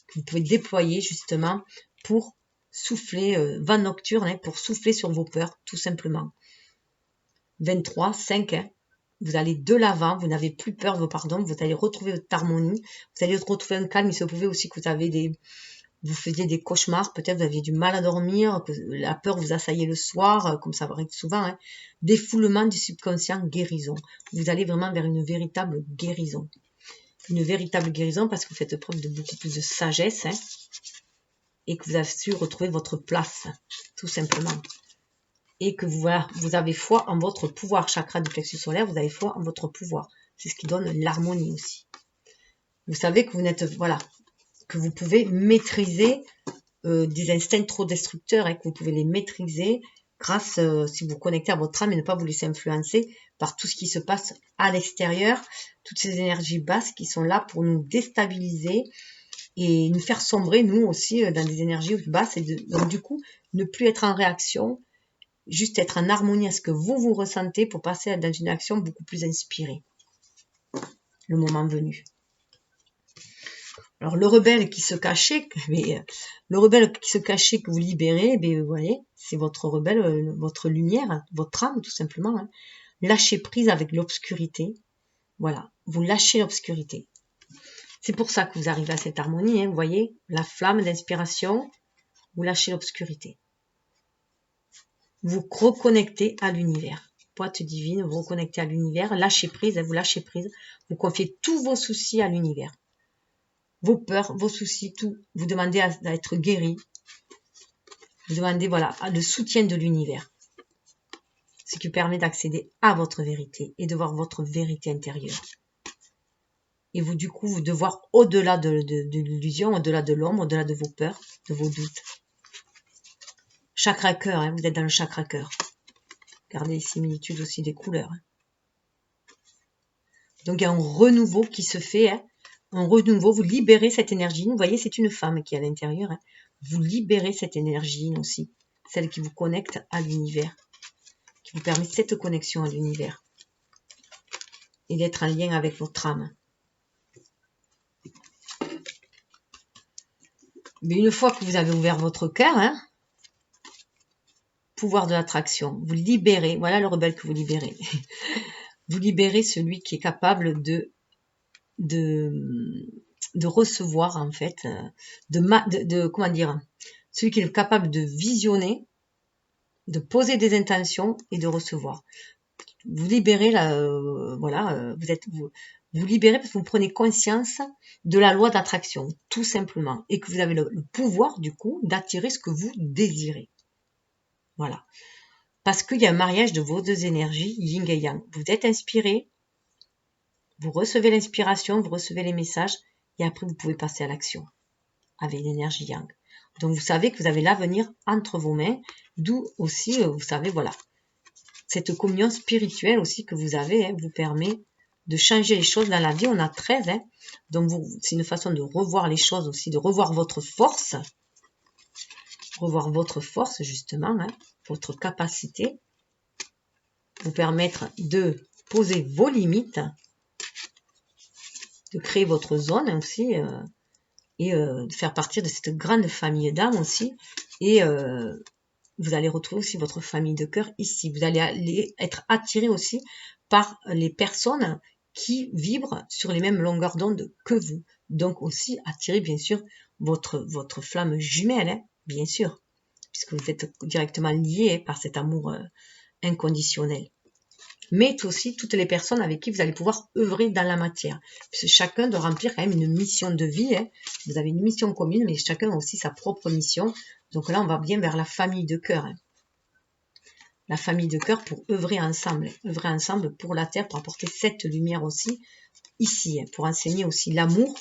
que vous pouvez déployer justement pour souffler, vent nocturne, pour souffler sur vos peurs, tout simplement. 23, 5, vous allez de l'avant, vous n'avez plus peur de vos pardons, vous allez retrouver votre harmonie, vous allez retrouver un calme, il se pouvait aussi que vous faisiez des cauchemars, peut-être vous aviez du mal à dormir, que la peur vous assaillait le soir, comme ça arrive souvent, défoulement du subconscient, guérison. Vous allez vraiment vers une véritable guérison. Une véritable guérison parce que vous faites preuve de beaucoup plus de sagesse, et que vous avez su retrouver votre place, tout simplement. Et que vous avez foi en votre pouvoir, chakra du plexus solaire, vous avez foi en votre pouvoir. C'est ce qui donne l'harmonie aussi. Vous savez que vous n'êtes, voilà, que vous pouvez maîtriser des instincts trop destructeurs, que vous pouvez les maîtriser grâce, si vous connectez à votre âme et ne pas vous laisser influencer par tout ce qui se passe à l'extérieur, toutes ces énergies basses qui sont là pour nous déstabiliser et nous faire sombrer, nous aussi, dans des énergies basses, et donc du coup, ne plus être en réaction, juste être en harmonie à ce que vous ressentez pour passer dans une action beaucoup plus inspirée, le moment venu. Alors le rebelle qui se cachait, que vous libérez, vous voyez, c'est votre rebelle, votre lumière, votre âme tout simplement. Lâchez prise avec l'obscurité. Voilà, vous lâchez l'obscurité. C'est pour ça que vous arrivez à cette harmonie, vous voyez, la flamme d'inspiration, vous lâchez l'obscurité. Vous reconnectez à l'univers. Boîte divine, vous reconnectez à l'univers, lâchez prise, vous lâchez prise, vous confiez tous vos soucis à l'univers. Vos peurs, vos soucis, tout. Vous demandez à être guéri. Vous demandez, voilà, le soutien de l'univers. Ce qui permet d'accéder à votre vérité et de voir votre vérité intérieure. Et vous, du coup, vous devez voir au-delà de l'illusion, au-delà de l'ombre, au-delà de vos peurs, de vos doutes. Chakra cœur, vous êtes dans le chakra cœur. Regardez les similitudes aussi des couleurs. Donc, il y a un renouveau qui se fait, un renouveau, vous libérez cette énergie. Vous voyez, c'est une femme qui est à l'intérieur. Vous libérez cette énergie aussi, celle qui vous connecte à l'univers, qui vous permet cette connexion à l'univers et d'être en lien avec votre âme. Mais une fois que vous avez ouvert votre cœur, hein, pouvoir de l'attraction, vous libérez, voilà le rebelle que vous libérez. Vous libérez celui qui est capable de recevoir, en fait, comment dire, celui qui est capable de visionner, de poser des intentions et de recevoir. Vous libérez vous libérez parce que vous prenez conscience de la loi d'attraction, tout simplement, et que vous avez le pouvoir, du coup, d'attirer ce que vous désirez. Voilà. Parce qu'il y a un mariage de vos deux énergies, yin et yang. Vous êtes inspiré, vous recevez l'inspiration, vous recevez les messages, et après vous pouvez passer à l'action avec l'énergie yang. Donc vous savez que vous avez l'avenir entre vos mains, d'où aussi, vous savez, voilà, cette communion spirituelle aussi que vous avez, hein, vous permet de changer les choses dans la vie. On a 13, hein, donc c'est une façon de revoir les choses aussi, de revoir votre force justement, hein, votre capacité, vous permettre de poser vos limites, de créer votre zone aussi, et de faire partie de cette grande famille d'âmes aussi, et vous allez retrouver aussi votre famille de cœur ici. Vous allez être attiré aussi par les personnes qui vibrent sur les mêmes longueurs d'onde que vous. Donc aussi attirer bien sûr votre flamme jumelle, hein, bien sûr, puisque vous êtes directement liés par cet amour inconditionnel. Mais aussi toutes les personnes avec qui vous allez pouvoir œuvrer dans la matière. Puisque chacun doit remplir quand même une mission de vie. Hein. Vous avez une mission commune, mais chacun a aussi sa propre mission. Donc là, on va bien vers la famille de cœur. Hein. La famille de cœur pour œuvrer ensemble pour la Terre, pour apporter cette lumière aussi ici, hein, pour enseigner aussi l'amour,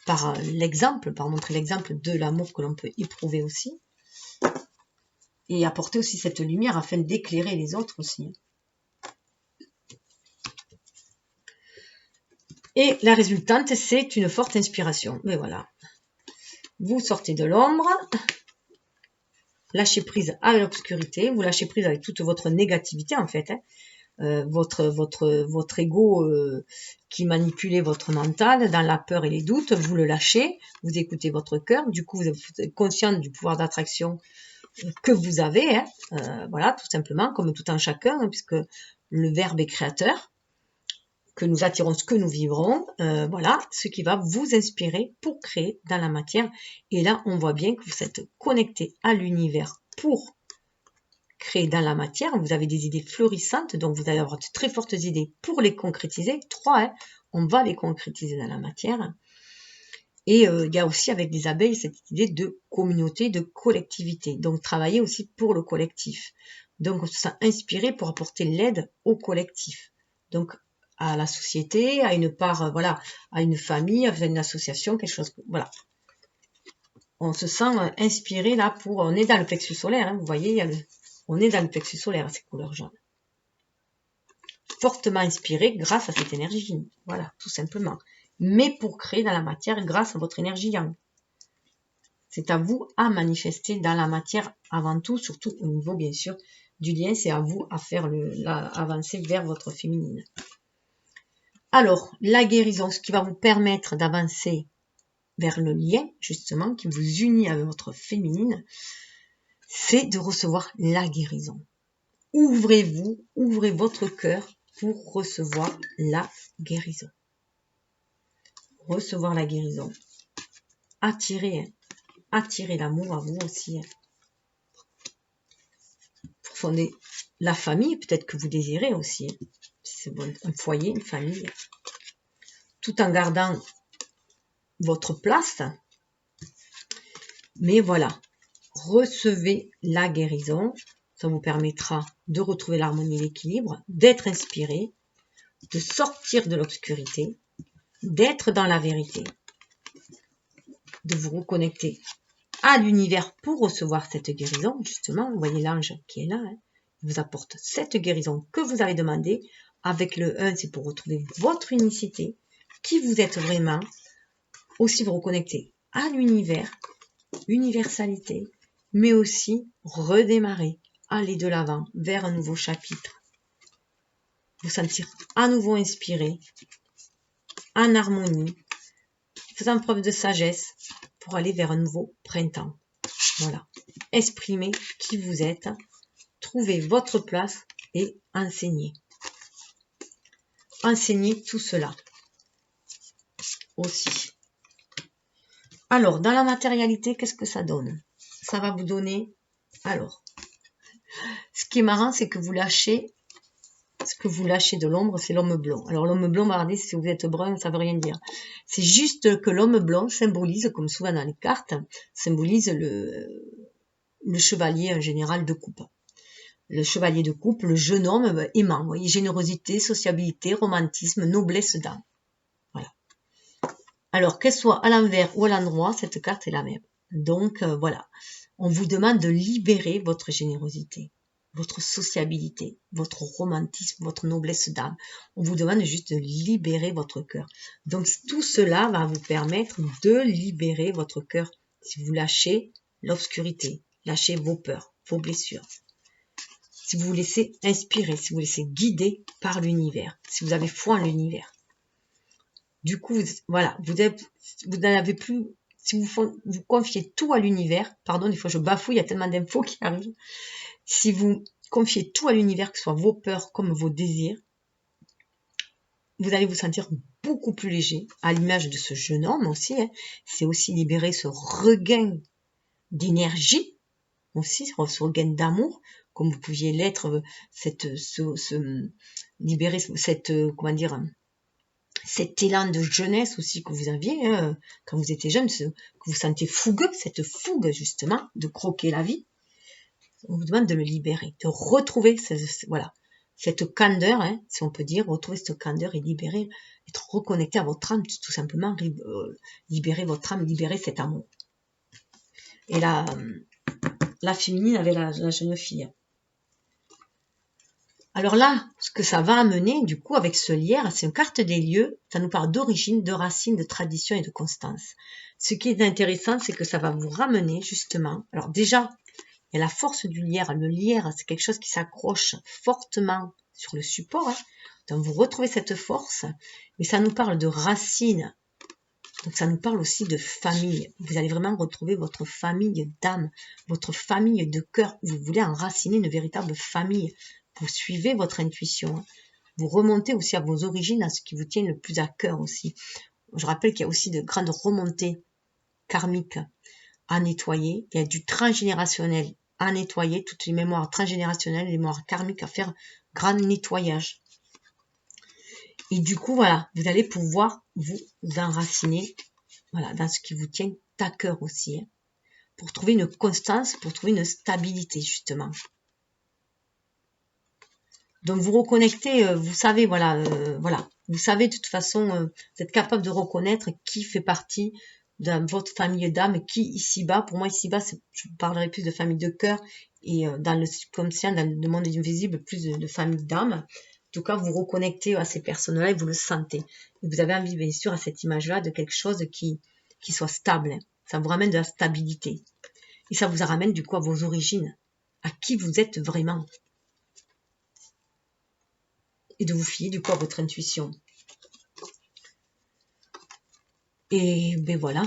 par l'exemple, par montrer l'exemple de l'amour que l'on peut éprouver aussi. Et apporter aussi cette lumière afin d'éclairer les autres aussi. Et la résultante, c'est une forte inspiration. Mais voilà. Vous sortez de l'ombre, lâchez prise à l'obscurité, vous lâchez prise avec toute votre négativité en fait. Hein. Votre ego qui manipulait votre mental dans la peur et les doutes, vous le lâchez, vous écoutez votre cœur, du coup vous êtes conscient du pouvoir d'attraction que vous avez, hein, voilà, tout simplement, comme tout en chacun, hein, puisque le verbe est créateur, que nous attirons ce que nous vivrons, voilà, ce qui va vous inspirer pour créer dans la matière. Et là, on voit bien que vous êtes connecté à l'univers pour créer dans la matière. Vous avez des idées florissantes, donc vous allez avoir de très fortes idées pour les concrétiser. 3, hein, on va les concrétiser dans la matière. Et il y a aussi avec des abeilles cette idée de communauté, de collectivité. Donc travailler aussi pour le collectif. Donc on se sent inspiré pour apporter l'aide au collectif. Donc à la société, à une part, voilà, à une famille, à une association, quelque chose, voilà. On se sent inspiré là pour, on est dans le plexus solaire, hein, vous voyez, on est dans le plexus solaire, ces couleurs jaunes. Fortement inspiré grâce à cette énergie, voilà, tout simplement. Mais pour créer dans la matière grâce à votre énergie yang. C'est à vous à manifester dans la matière avant tout, surtout au niveau bien sûr du lien, c'est à vous à faire avancer vers votre féminine. Alors, la guérison, ce qui va vous permettre d'avancer vers le lien, justement, qui vous unit avec votre féminine, c'est de recevoir la guérison. Ouvrez-vous, ouvrez votre cœur pour recevoir la guérison. Recevoir la guérison. Attirer l'amour à vous aussi. Pour fonder la famille, peut-être que vous désirez aussi. C'est bon, un foyer, une famille. Tout en gardant votre place. Mais voilà, recevez la guérison. Ça vous permettra de retrouver l'harmonie et l'équilibre, d'être inspiré, de sortir de l'obscurité, d'être dans la vérité, de vous reconnecter à l'univers pour recevoir cette guérison. Justement, vous voyez l'ange qui est là, hein, il vous apporte cette guérison que vous avez demandé. Avec le 1, c'est pour retrouver votre unicité, qui vous êtes vraiment, aussi vous reconnecter à l'univers, universalité, mais aussi redémarrer, aller de l'avant vers un nouveau chapitre. Vous sentir à nouveau inspiré, en harmonie, faisant preuve de sagesse pour aller vers un nouveau printemps. Voilà. Exprimez qui vous êtes, trouvez votre place et enseignez. Enseignez tout cela aussi. Alors, dans la matérialité, qu'est-ce que ça donne? Ça va vous donner... Alors, ce qui est marrant, c'est que vous lâchez... Ce que vous lâchez de l'ombre, c'est l'homme blond. Alors, l'homme blond, regardez, si vous êtes brun, ça veut rien dire. C'est juste que l'homme blond symbolise, comme souvent dans les cartes, symbolise le chevalier en général de coupe. Le chevalier de coupe, le jeune homme aimant, vous voyez, générosité, sociabilité, romantisme, noblesse d'âme. Voilà. Alors, qu'elle soit à l'envers ou à l'endroit, cette carte est la même. Donc, voilà. On vous demande de libérer votre générosité, votre sociabilité, votre romantisme, votre noblesse d'âme. On vous demande juste de libérer votre cœur. Donc, tout cela va vous permettre de libérer votre cœur si vous lâchez l'obscurité, lâchez vos peurs, vos blessures. Si vous vous laissez inspirer, si vous vous laissez guider par l'univers, si vous avez foi en l'univers. Du coup, voilà, vous n'avez plus, si vous confiez tout à l'univers, pardon, des fois je bafouille, il y a tellement d'infos qui arrivent. Si vous confiez tout à l'univers, que ce soit vos peurs comme vos désirs, vous allez vous sentir beaucoup plus léger, à l'image de ce jeune homme aussi. Hein. C'est aussi libérer ce regain d'énergie, aussi, ce regain d'amour, comme vous pouviez l'être, libérer cette, comment dire, cet élan de jeunesse aussi que vous aviez hein, quand vous étiez jeune, que vous sentez fougueux, cette fougue justement de croquer la vie. On vous demande de le libérer, de retrouver voilà, cette candeur, hein, si on peut dire, retrouver cette candeur et libérer, être reconnecté à votre âme, tout simplement, libérer votre âme, libérer cet amour. Et la féminine avec la jeune fille. Alors là, ce que ça va amener, du coup, avec ce lierre, c'est une carte des lieux, ça nous parle d'origine, de racines, de tradition et de constance. Ce qui est intéressant, c'est que ça va vous ramener, justement, alors déjà, il y a la force du lierre. Le lierre, c'est quelque chose qui s'accroche fortement sur le support. Hein. Donc, vous retrouvez cette force, mais ça nous parle de racines. Donc, ça nous parle aussi de famille. Vous allez vraiment retrouver votre famille d'âme, votre famille de cœur. Vous voulez enraciner une véritable famille. Vous suivez votre intuition. Vous remontez aussi à vos origines, à ce qui vous tient le plus à cœur aussi. Je rappelle qu'il y a aussi de grandes remontées karmiques à nettoyer. Il y a du transgénérationnel à nettoyer, toutes les mémoires transgénérationnelles, les mémoires karmiques à faire grand nettoyage. Et du coup, voilà, vous allez pouvoir vous enraciner voilà, dans ce qui vous tient à cœur aussi. Hein, pour trouver une constance, pour trouver une stabilité, justement. Donc, vous reconnectez, vous savez, voilà, vous savez de toute façon, vous êtes capable de reconnaître qui fait partie de votre famille d'âme, qui ici-bas, pour moi ici-bas, je parlerai plus de famille de cœur, et dans le subconscient, dans le monde invisible, plus de famille d'âme. En tout cas, vous reconnectez à ces personnes-là et vous le sentez. Et vous avez envie, bien sûr, à cette image-là, de quelque chose qui soit stable. Hein. Ça vous ramène de la stabilité. Et ça vous ramène, du coup, à vos origines, à qui vous êtes vraiment. Et de vous fier, du coup, à votre intuition. Et ben voilà,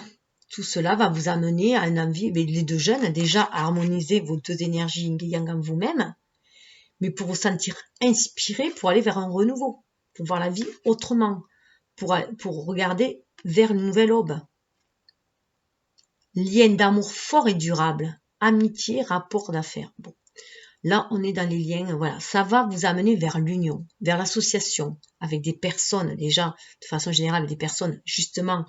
tout cela va vous amener à une envie, les deux jeunes, déjà à harmoniser vos deux énergies yin-yang en vous-même, mais pour vous sentir inspiré, pour aller vers un renouveau, pour voir la vie autrement, pour regarder vers une nouvelle aube. Lien d'amour fort et durable, amitié, rapport d'affaires. Bon, là on est dans les liens, voilà, ça va vous amener vers l'union, vers l'association, avec des personnes déjà, de façon générale, des personnes justement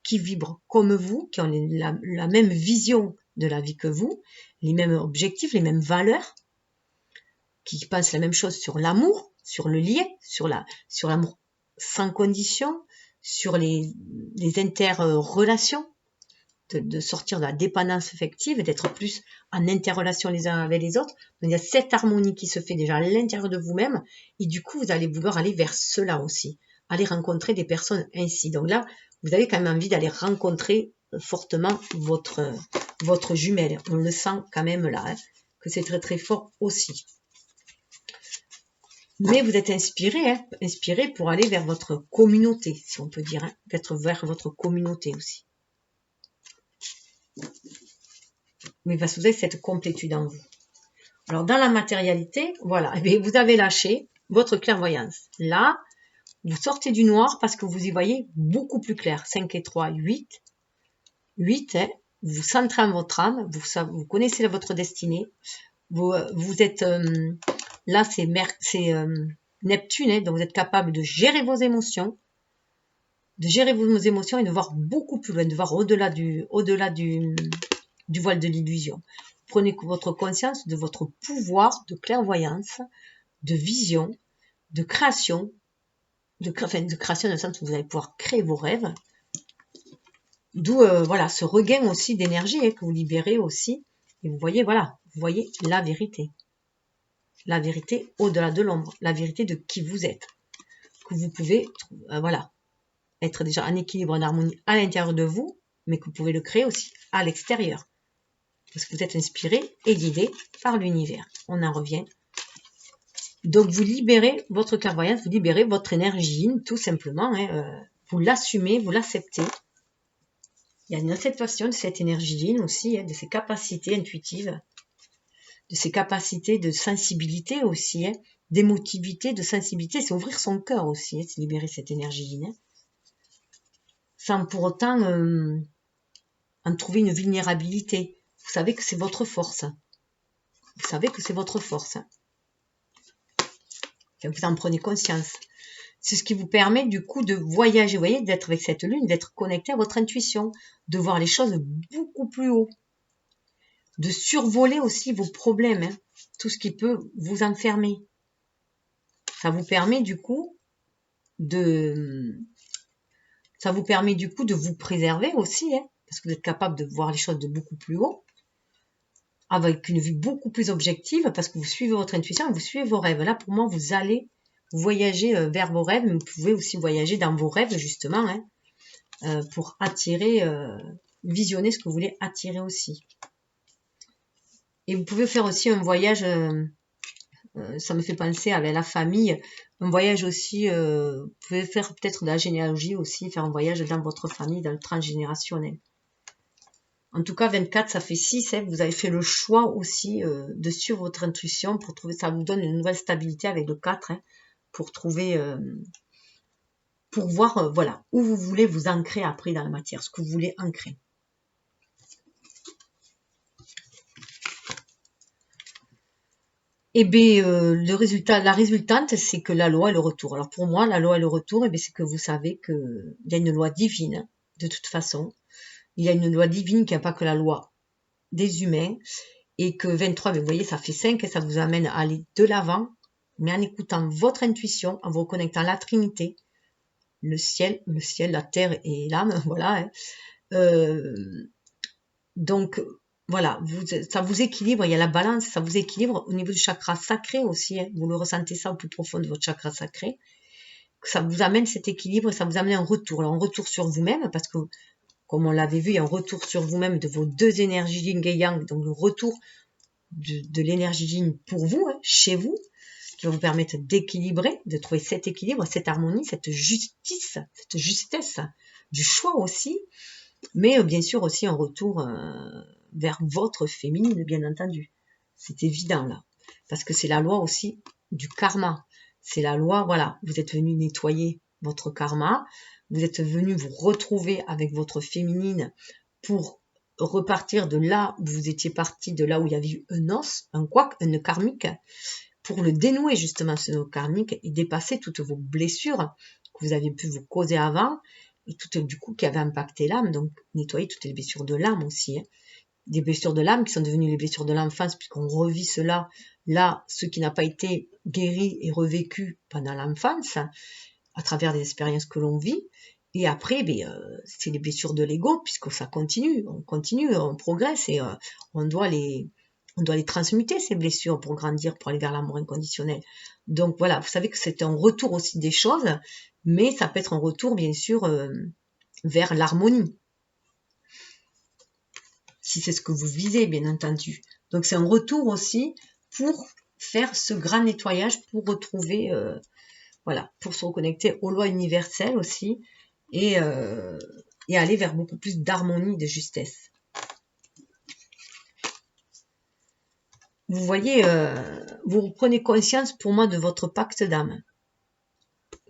qui vibrent comme vous, qui ont la même vision de la vie que vous, les mêmes objectifs, les mêmes valeurs, qui pensent la même chose sur l'amour, sur le lien, sur l'amour sans condition, sur les interrelations, de sortir de la dépendance affective, d'être plus en interrelation les uns avec les autres. Donc il y a cette harmonie qui se fait déjà à l'intérieur de vous-même, et du coup vous allez vouloir aller vers cela aussi, aller rencontrer des personnes ainsi. Donc là, vous avez quand même envie d'aller rencontrer fortement votre jumelle. On le sent quand même là. Hein. que c'est très très fort aussi. Mais vous êtes inspiré, hein, inspiré pour aller vers votre communauté, si on peut dire, hein, d'être vers votre communauté aussi. Mais parce que vous avez cette complétude en vous. Alors, dans la matérialité, voilà, eh bien, vous avez lâché votre clairvoyance. Là, vous sortez du noir parce que vous y voyez beaucoup plus clair. 5 et 3, 8. 8, hein, vous centrez en votre âme, vous connaissez votre destinée. Vous êtes... là, c'est Neptune, hein, donc vous êtes capable de gérer vos émotions. De gérer vos émotions et de voir beaucoup plus loin, de voir au-delà du voile de l'illusion. Prenez votre conscience de votre pouvoir de clairvoyance, de vision, de création, de création dans le sens où vous allez pouvoir créer vos rêves. D'où voilà, ce regain aussi d'énergie hein, que vous libérez aussi. Et vous voyez, voilà, vous voyez la vérité. La vérité au-delà de l'ombre, la vérité de qui vous êtes. Que vous pouvez, voilà, être déjà en équilibre, en harmonie à l'intérieur de vous, mais que vous pouvez le créer aussi à l'extérieur. Parce que vous êtes inspiré et guidé par l'univers. On en revient. Donc, vous libérez votre clairvoyance, vous libérez votre énergie, tout simplement. Hein, vous l'assumez, vous l'acceptez. Il y a une acceptation de cette énergie aussi, hein, de ses capacités intuitives, de ses capacités de sensibilité aussi, hein, d'émotivité, de sensibilité. C'est ouvrir son cœur aussi, hein, c'est libérer cette énergie. Hein, sans pour autant en trouver une vulnérabilité. Vous savez que c'est votre force. Vous savez que c'est votre force. Vous en prenez conscience. C'est ce qui vous permet du coup de voyager, vous voyez, d'être avec cette lune, d'être connecté à votre intuition, de voir les choses beaucoup plus haut, de survoler aussi vos problèmes, hein, tout ce qui peut vous enfermer. Ça vous permet du coup de vous préserver aussi, hein, parce que vous êtes capable de voir les choses de beaucoup plus haut, avec une vue beaucoup plus objective, parce que vous suivez votre intuition et vous suivez vos rêves. Là, pour moi, vous allez voyager vers vos rêves, mais vous pouvez aussi voyager dans vos rêves, justement, hein, pour attirer, visionner ce que vous voulez attirer aussi. Et vous pouvez faire aussi un voyage, ça me fait penser avec la famille, un voyage aussi, vous pouvez faire peut-être de la généalogie aussi, faire un voyage dans votre famille, dans le transgénérationnel. En tout cas, 24, ça fait 6. Hein, vous avez fait le choix aussi de suivre votre intuition pour trouver, ça vous donne une nouvelle stabilité avec le 4, hein, pour trouver, pour voir, voilà, où vous voulez vous ancrer après dans la matière, ce que vous voulez ancrer. Et bien, la résultante, c'est que la loi est le retour. Alors pour moi, la loi est le retour, et bien c'est que vous savez qu'il y a une loi divine, de toute façon. Il y a une loi divine qui n'est pas que la loi des humains, et que 23, vous voyez, ça fait 5, et ça vous amène à aller de l'avant, mais en écoutant votre intuition, en vous reconnectant à la Trinité, le ciel, la terre et l'âme, voilà. Hein. Donc, voilà, ça vous équilibre, il y a la balance, ça vous équilibre au niveau du chakra sacré aussi, hein, vous le ressentez ça au plus profond de votre chakra sacré, que ça vous amène cet équilibre et ça vous amène un retour. Alors, un retour sur vous-même, parce que, comme on l'avait vu, il y a un retour sur vous-même de vos deux énergies yin et yang, donc le retour de l'énergie yin pour vous, hein, chez vous, qui va vous permettre d'équilibrer, de trouver cet équilibre, cette harmonie, cette justice, cette justesse du choix aussi, mais bien sûr aussi un retour vers votre féminine, bien entendu. C'est évident là, parce que c'est la loi aussi du karma. C'est la loi, voilà, vous êtes venu nettoyer votre karma, vous êtes venu vous retrouver avec votre féminine pour repartir de là où vous étiez parti, de là où il y avait eu un os, un couac, un nœud karmique, pour le dénouer justement ce nœud karmique et dépasser toutes vos blessures que vous aviez pu vous causer avant et toutes du coup qui avaient impacté l'âme, donc nettoyer toutes les blessures de l'âme aussi, hein. Des blessures de l'âme qui sont devenues les blessures de l'enfance puisqu'on revit cela, là, ce qui n'a pas été guéri et revécu pendant l'enfance, à travers des expériences que l'on vit, et après, c'est les blessures de l'ego puisque ça continue, on progresse et on doit les transmuter, ces blessures, pour grandir, pour aller vers l'amour inconditionnel. Donc voilà, vous savez que c'est un retour aussi des choses, mais ça peut être un retour, bien sûr, vers l'harmonie. Si c'est ce que vous visez, bien entendu. Donc c'est un retour aussi pour faire ce grand nettoyage, pour retrouver, voilà, pour se reconnecter aux lois universelles aussi, et aller vers beaucoup plus d'harmonie, de justesse. Vous voyez, vous prenez conscience pour moi de votre pacte d'âme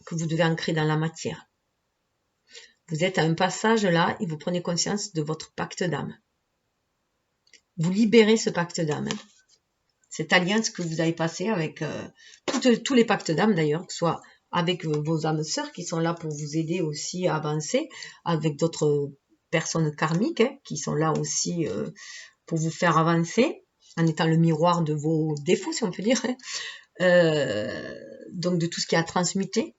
que vous devez ancrer dans la matière. Vous êtes à un passage là et vous prenez conscience de votre pacte d'âme. Vous libérez ce pacte d'âme. Cette alliance que vous avez passée avec tous les pactes d'âme d'ailleurs, que ce soit avec vos âmes sœurs qui sont là pour vous aider aussi à avancer, avec d'autres personnes karmiques qui sont là aussi pour vous faire avancer, en étant le miroir de vos défauts, si on peut dire. Donc de tout ce qui a transmuté.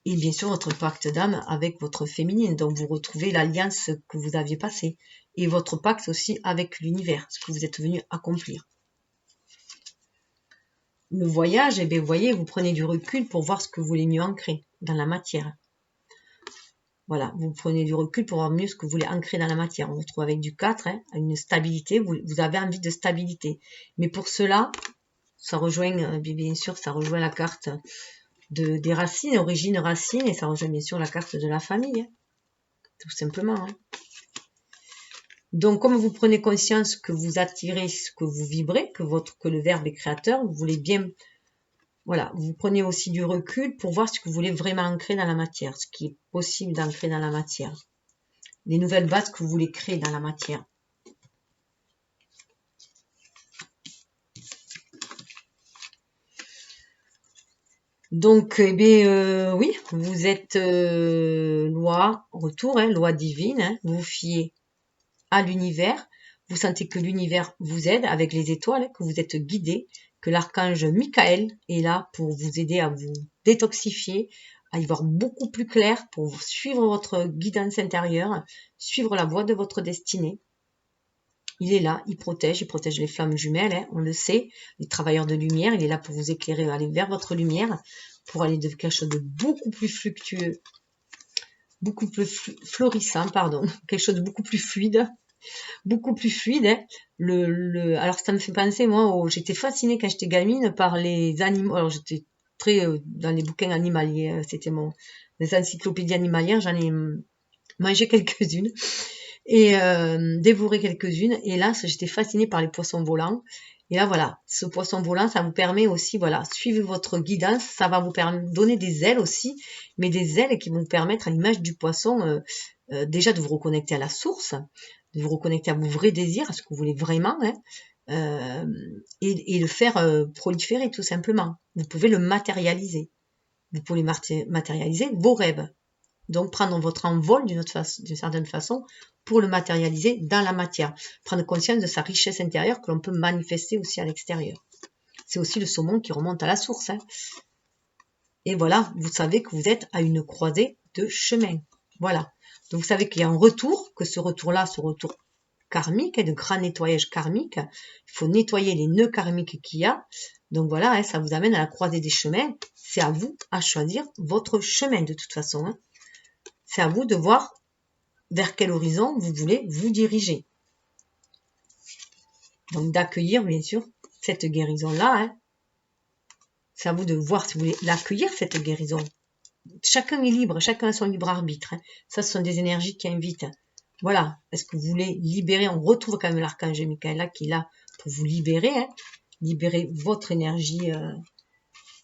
Et bien sûr, votre pacte d'âme avec votre féminine. Donc, vous retrouvez l'alliance que vous aviez passée. Et votre pacte aussi avec l'univers, ce que vous êtes venu accomplir. Le voyage, eh bien, vous voyez, vous prenez du recul pour voir ce que vous voulez mieux ancrer dans la matière. Voilà, vous prenez du recul pour voir mieux ce que vous voulez ancrer dans la matière. On se retrouve avec du 4, une stabilité. Vous avez envie de stabilité. Mais pour cela, ça rejoint, bien sûr, ça rejoint la carte des racines, origines racines, et ça rejoint bien sûr la carte de la famille, tout simplement. Donc, comme vous prenez conscience que vous attirez ce que vous vibrez, que le verbe est créateur, vous voulez bien, voilà, vous prenez aussi du recul pour voir ce que vous voulez vraiment ancrer dans la matière, ce qui est possible d'ancrer dans la matière, les nouvelles bases que vous voulez créer dans la matière. Donc, eh bien, oui, vous êtes loi, retour, loi divine, vous vous fiez à l'univers, vous sentez que l'univers vous aide avec les étoiles, que vous êtes guidé, que l'archange Michael est là pour vous aider à vous détoxifier, à y voir beaucoup plus clair, pour suivre votre guidance intérieure, suivre la voie de votre destinée. Il est là, il protège les flammes jumelles, on le sait, les travailleurs de lumière, il est là pour vous éclairer, aller vers votre lumière, pour aller de quelque chose de beaucoup plus fluctueux, beaucoup plus florissant, pardon, quelque chose de beaucoup plus fluide. Beaucoup plus fluide. Alors ça me fait penser, moi, j'étais fascinée quand j'étais gamine par les animaux. Alors j'étais très dans les bouquins animaliers, c'était les encyclopédies animalières, j'en ai mangé quelques-unes et dévoré quelques-unes. Et là, j'étais fascinée par les poissons volants. Et là, voilà, ce poisson volant, ça vous permet aussi, voilà, suivez votre guidance, ça va vous donner des ailes aussi, mais des ailes qui vont vous permettre, à l'image du poisson, déjà de vous reconnecter à la source, de vous reconnecter à vos vrais désirs, à ce que vous voulez vraiment, et le faire proliférer tout simplement. Vous pouvez le matérialiser. Vous pouvez matérialiser vos rêves. Donc prendre votre envol d'une certaine façon pour le matérialiser dans la matière. Prendre conscience de sa richesse intérieure que l'on peut manifester aussi à l'extérieur. C'est aussi le saumon qui remonte à la source. Et voilà, vous savez que vous êtes à une croisée de chemin. Voilà. Donc vous savez qu'il y a un retour, que ce retour-là, ce retour karmique, de grand nettoyage karmique, il faut nettoyer les nœuds karmiques qu'il y a. Donc voilà, ça vous amène à la croisée des chemins. C'est à vous à choisir votre chemin de toute façon. C'est à vous de voir vers quel horizon vous voulez vous diriger. Donc d'accueillir bien sûr cette guérison-là. C'est à vous de voir si vous voulez l'accueillir, cette guérison. Chacun est libre, chacun a son libre arbitre. Ça, ce sont des énergies qui invitent. Voilà, est-ce que vous voulez libérer, on retrouve quand même l'archange Michael qui est là pour vous libérer, libérer votre énergie,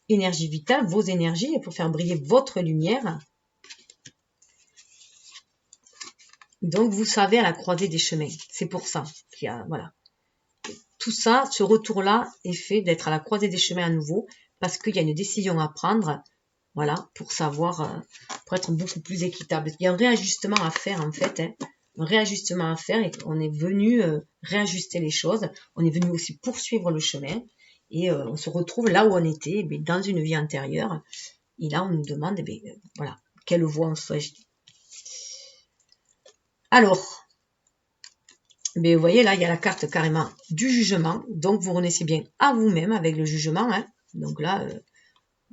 énergie vitale, vos énergies, et pour faire briller votre lumière. Donc, vous savez à la croisée des chemins. C'est pour ça qu'il y a, voilà. Tout ça, ce retour-là est fait d'être à la croisée des chemins à nouveau, parce qu'il y a une décision à prendre, voilà, pour savoir, pour être beaucoup plus équitable. Il y a un réajustement à faire, en fait, un réajustement à faire, et on est venu réajuster les choses, on est venu aussi poursuivre le chemin, et on se retrouve là où on était, dans une vie antérieure, et là on nous demande, voilà, quelle voie on choisit. Alors, vous voyez là, il y a la carte carrément du jugement, donc vous renaissez bien à vous-même avec le jugement, donc là,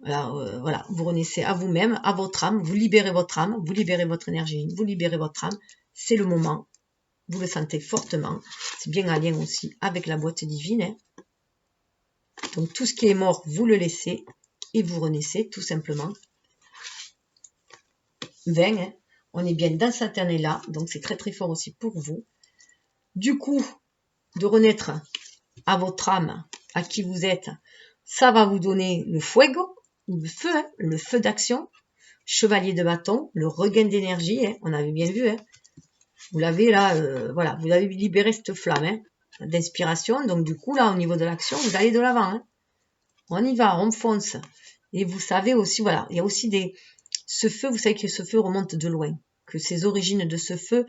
voilà, vous renaissez à vous-même, à votre âme, vous libérez votre âme, vous libérez votre énergie, vous libérez votre âme, c'est le moment. vous le sentez fortement. C'est bien en lien aussi avec la boîte divine. Hein. Donc tout ce qui est mort, vous le laissez et vous renaissez tout simplement. 20, hein. On est bien dans cette année-là, donc c'est très très fort aussi pour vous. Du coup, de renaître à votre âme, à qui vous êtes, ça va vous donner le fuego, le feu d'action, chevalier de bâton, le regain d'énergie, hein, on avait bien vu, hein. Vous l'avez là, voilà, vous avez libéré cette flamme hein, d'inspiration, donc du coup là au niveau de l'action, vous allez de l'avant, hein. On y va, on fonce, et vous savez aussi, voilà, il y a aussi ce feu, vous savez que ce feu remonte de loin, que ces origines de ce feu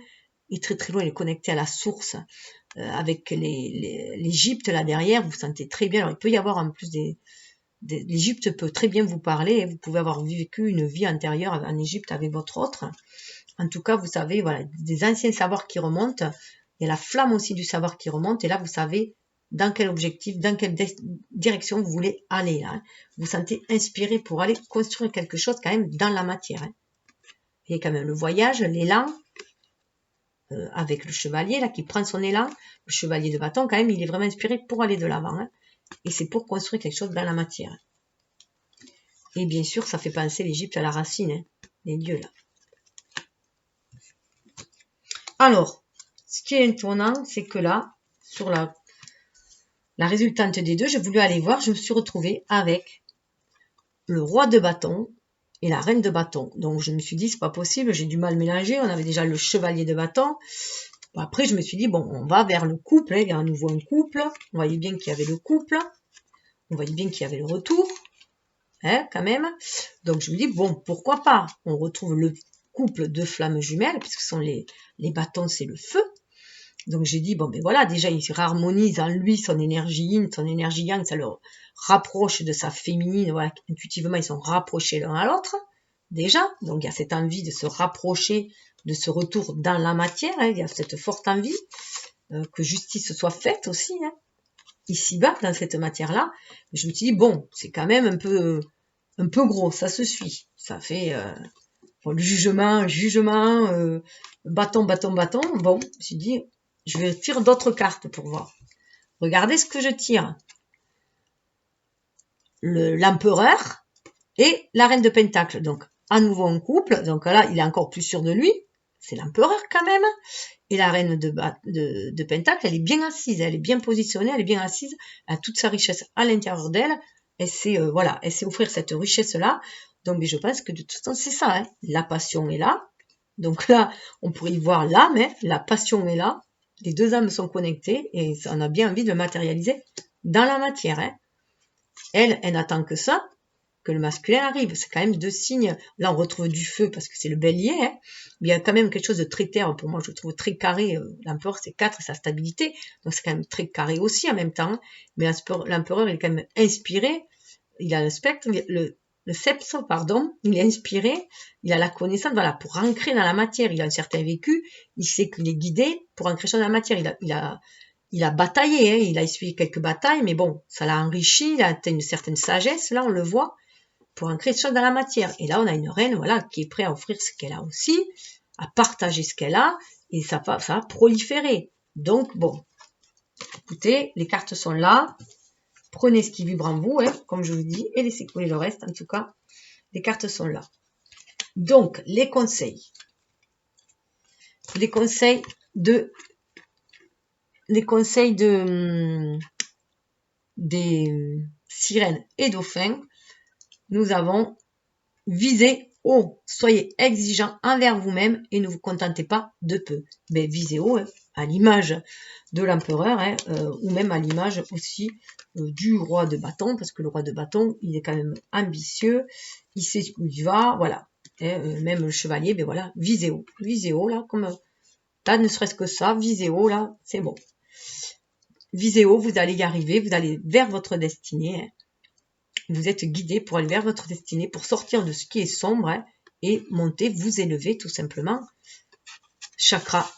est très très loin, il est connecté à la source, avec l'Égypte là derrière, vous sentez très bien, alors il peut y avoir en plus l'Égypte peut très bien vous parler, et vous pouvez avoir vécu une vie antérieure en Égypte avec votre autre. En tout cas, vous savez, voilà, des anciens savoirs qui remontent, il y a la flamme aussi du savoir qui remonte, et là, vous savez dans quel objectif, dans quelle direction vous voulez aller. Là, hein. Vous sentez inspiré pour aller construire quelque chose quand même dans la matière. Hein. Il y a quand même le voyage, l'élan, avec le chevalier là qui prend son élan, le chevalier de bâton quand même, il est vraiment inspiré pour aller de l'avant. Hein. Et c'est pour construire quelque chose dans la matière. Et bien sûr, ça fait penser l'Égypte à la racine, hein, les dieux là. Alors, ce qui est étonnant, c'est que là, sur la résultante des deux, j'ai voulu aller voir, je me suis retrouvée avec le roi de bâton et la reine de bâton. Donc je me suis dit, c'est pas possible, j'ai du mal mélanger, on avait déjà le chevalier de bâton. Bon, après, je me suis dit, bon, on va vers le couple, hein, il y a à nouveau un couple, on voyait bien qu'il y avait le couple, on voyait bien qu'il y avait le retour, hein, quand même. Donc je me dis, bon, pourquoi pas, on retrouve le couple de flammes jumelles, puisque ce sont les bâtons, c'est le feu. Donc j'ai dit, bon, ben voilà, déjà il se harmonise en lui son énergie yin, son énergie yang, ça le rapproche de sa féminine, voilà, intuitivement ils sont rapprochés l'un à l'autre, déjà, donc il y a cette envie de se rapprocher, de ce retour dans la matière, hein, il y a cette forte envie, que justice soit faite aussi, hein, ici-bas, dans cette matière-là. Je me suis dit, bon, c'est quand même un peu gros, ça se suit, ça fait... bon, le jugement, bâton, bon, je me suis dit, je vais tirer d'autres cartes pour voir. Regardez ce que je tire. L'empereur et la reine de Pentacle. Donc, à nouveau en couple. Donc là, il est encore plus sûr de lui. C'est l'empereur quand même. Et la reine de Pentacle, elle est bien assise. Elle est bien positionnée. Elle est bien assise. Elle a toute sa richesse à l'intérieur d'elle. Elle sait, voilà, elle sait offrir cette richesse-là. Donc, mais je pense que de toute façon, c'est ça. Hein. La passion est là. Donc là, on pourrait y voir l'âme. Hein. La passion est là. Les deux âmes sont connectées et on a bien envie de le matérialiser dans la matière. Hein. Elle n'attend que ça, que le masculin arrive. C'est quand même deux signes. Là, on retrouve du feu parce que c'est le bélier. Hein. Mais il y a quand même quelque chose de très terre. Pour moi, je trouve très carré. L'empereur, c'est 4 et sa stabilité. Donc, c'est quand même très carré aussi en même temps. Hein. Mais l'empereur, il est quand même inspiré. Il a le spectre, le seps, pardon, il est inspiré, il a la connaissance, voilà, pour ancrer dans la matière, il a un certain vécu, il sait qu'il est guidé pour ancrer dans la matière, il a bataillé, hein, il a essuyé quelques batailles, mais bon, ça l'a enrichi, il a atteint une certaine sagesse, là, on le voit, pour ancrer des choses dans la matière. Et là, on a une reine, voilà, qui est prête à offrir ce qu'elle a aussi, à partager ce qu'elle a, et ça va proliférer. Donc, bon, écoutez, les cartes sont là, prenez ce qui vibre en vous, hein, comme je vous dis, et laissez couler le reste. En tout cas, les cartes sont là. Donc, les conseils. Les conseils des sirènes et dauphins. Nous avons visé haut. Soyez exigeants envers vous-même et ne vous contentez pas de peu. Mais visez haut, hein, à l'image de l'empereur, hein, ou même à l'image aussi du roi de bâton, parce que le roi de bâton, il est quand même ambitieux, il sait où il va, voilà. Hein, même le chevalier, ben voilà, visez haut, là, comme là, ne serait-ce que ça, visez haut, là, c'est bon. Visez haut, vous allez y arriver, vous allez vers votre destinée, hein. Vous êtes guidé pour aller vers votre destinée, pour sortir de ce qui est sombre, hein, et monter, vous élever tout simplement. Chakra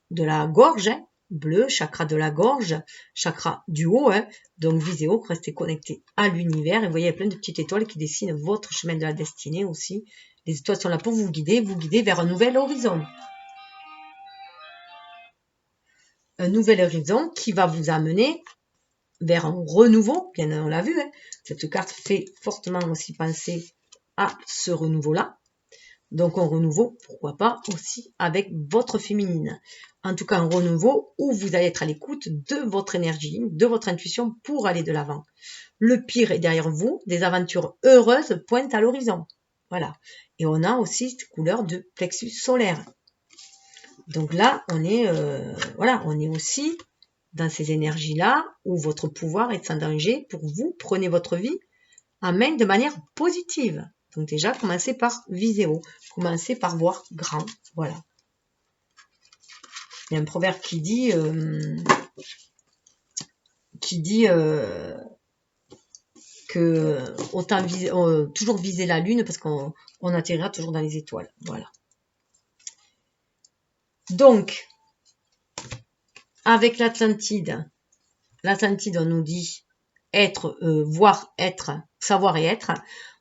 de la gorge, hein, bleu, chakra de la gorge, chakra du haut, hein, donc visez haut, restez connecté à l'univers, et vous voyez, il y a plein de petites étoiles qui dessinent votre chemin de la destinée aussi. Les étoiles sont là pour vous guider vers un nouvel horizon. un nouvel horizon qui va vous amener vers un renouveau, bien on l'a vu, hein. Cette carte fait fortement aussi penser à ce renouveau-là. Donc un renouveau, pourquoi pas, aussi avec votre féminine. En tout cas, un renouveau où vous allez être à l'écoute de votre énergie, de votre intuition pour aller de l'avant. Le pire est derrière vous, des aventures heureuses pointent à l'horizon. Voilà. Et on a aussi cette couleur de plexus solaire. Donc là, on est, voilà, on est aussi dans ces énergies-là où votre pouvoir est sans danger pour vous. Prenez votre vie en main de manière positive. Donc déjà, commencez par viser haut. Commencez par voir grand. Voilà. Il y a un proverbe qui dit que autant toujours viser la lune parce qu'on atterrira toujours dans les étoiles. Voilà. Donc, avec l'Atlantide, on nous dit être, voir, être, savoir et être.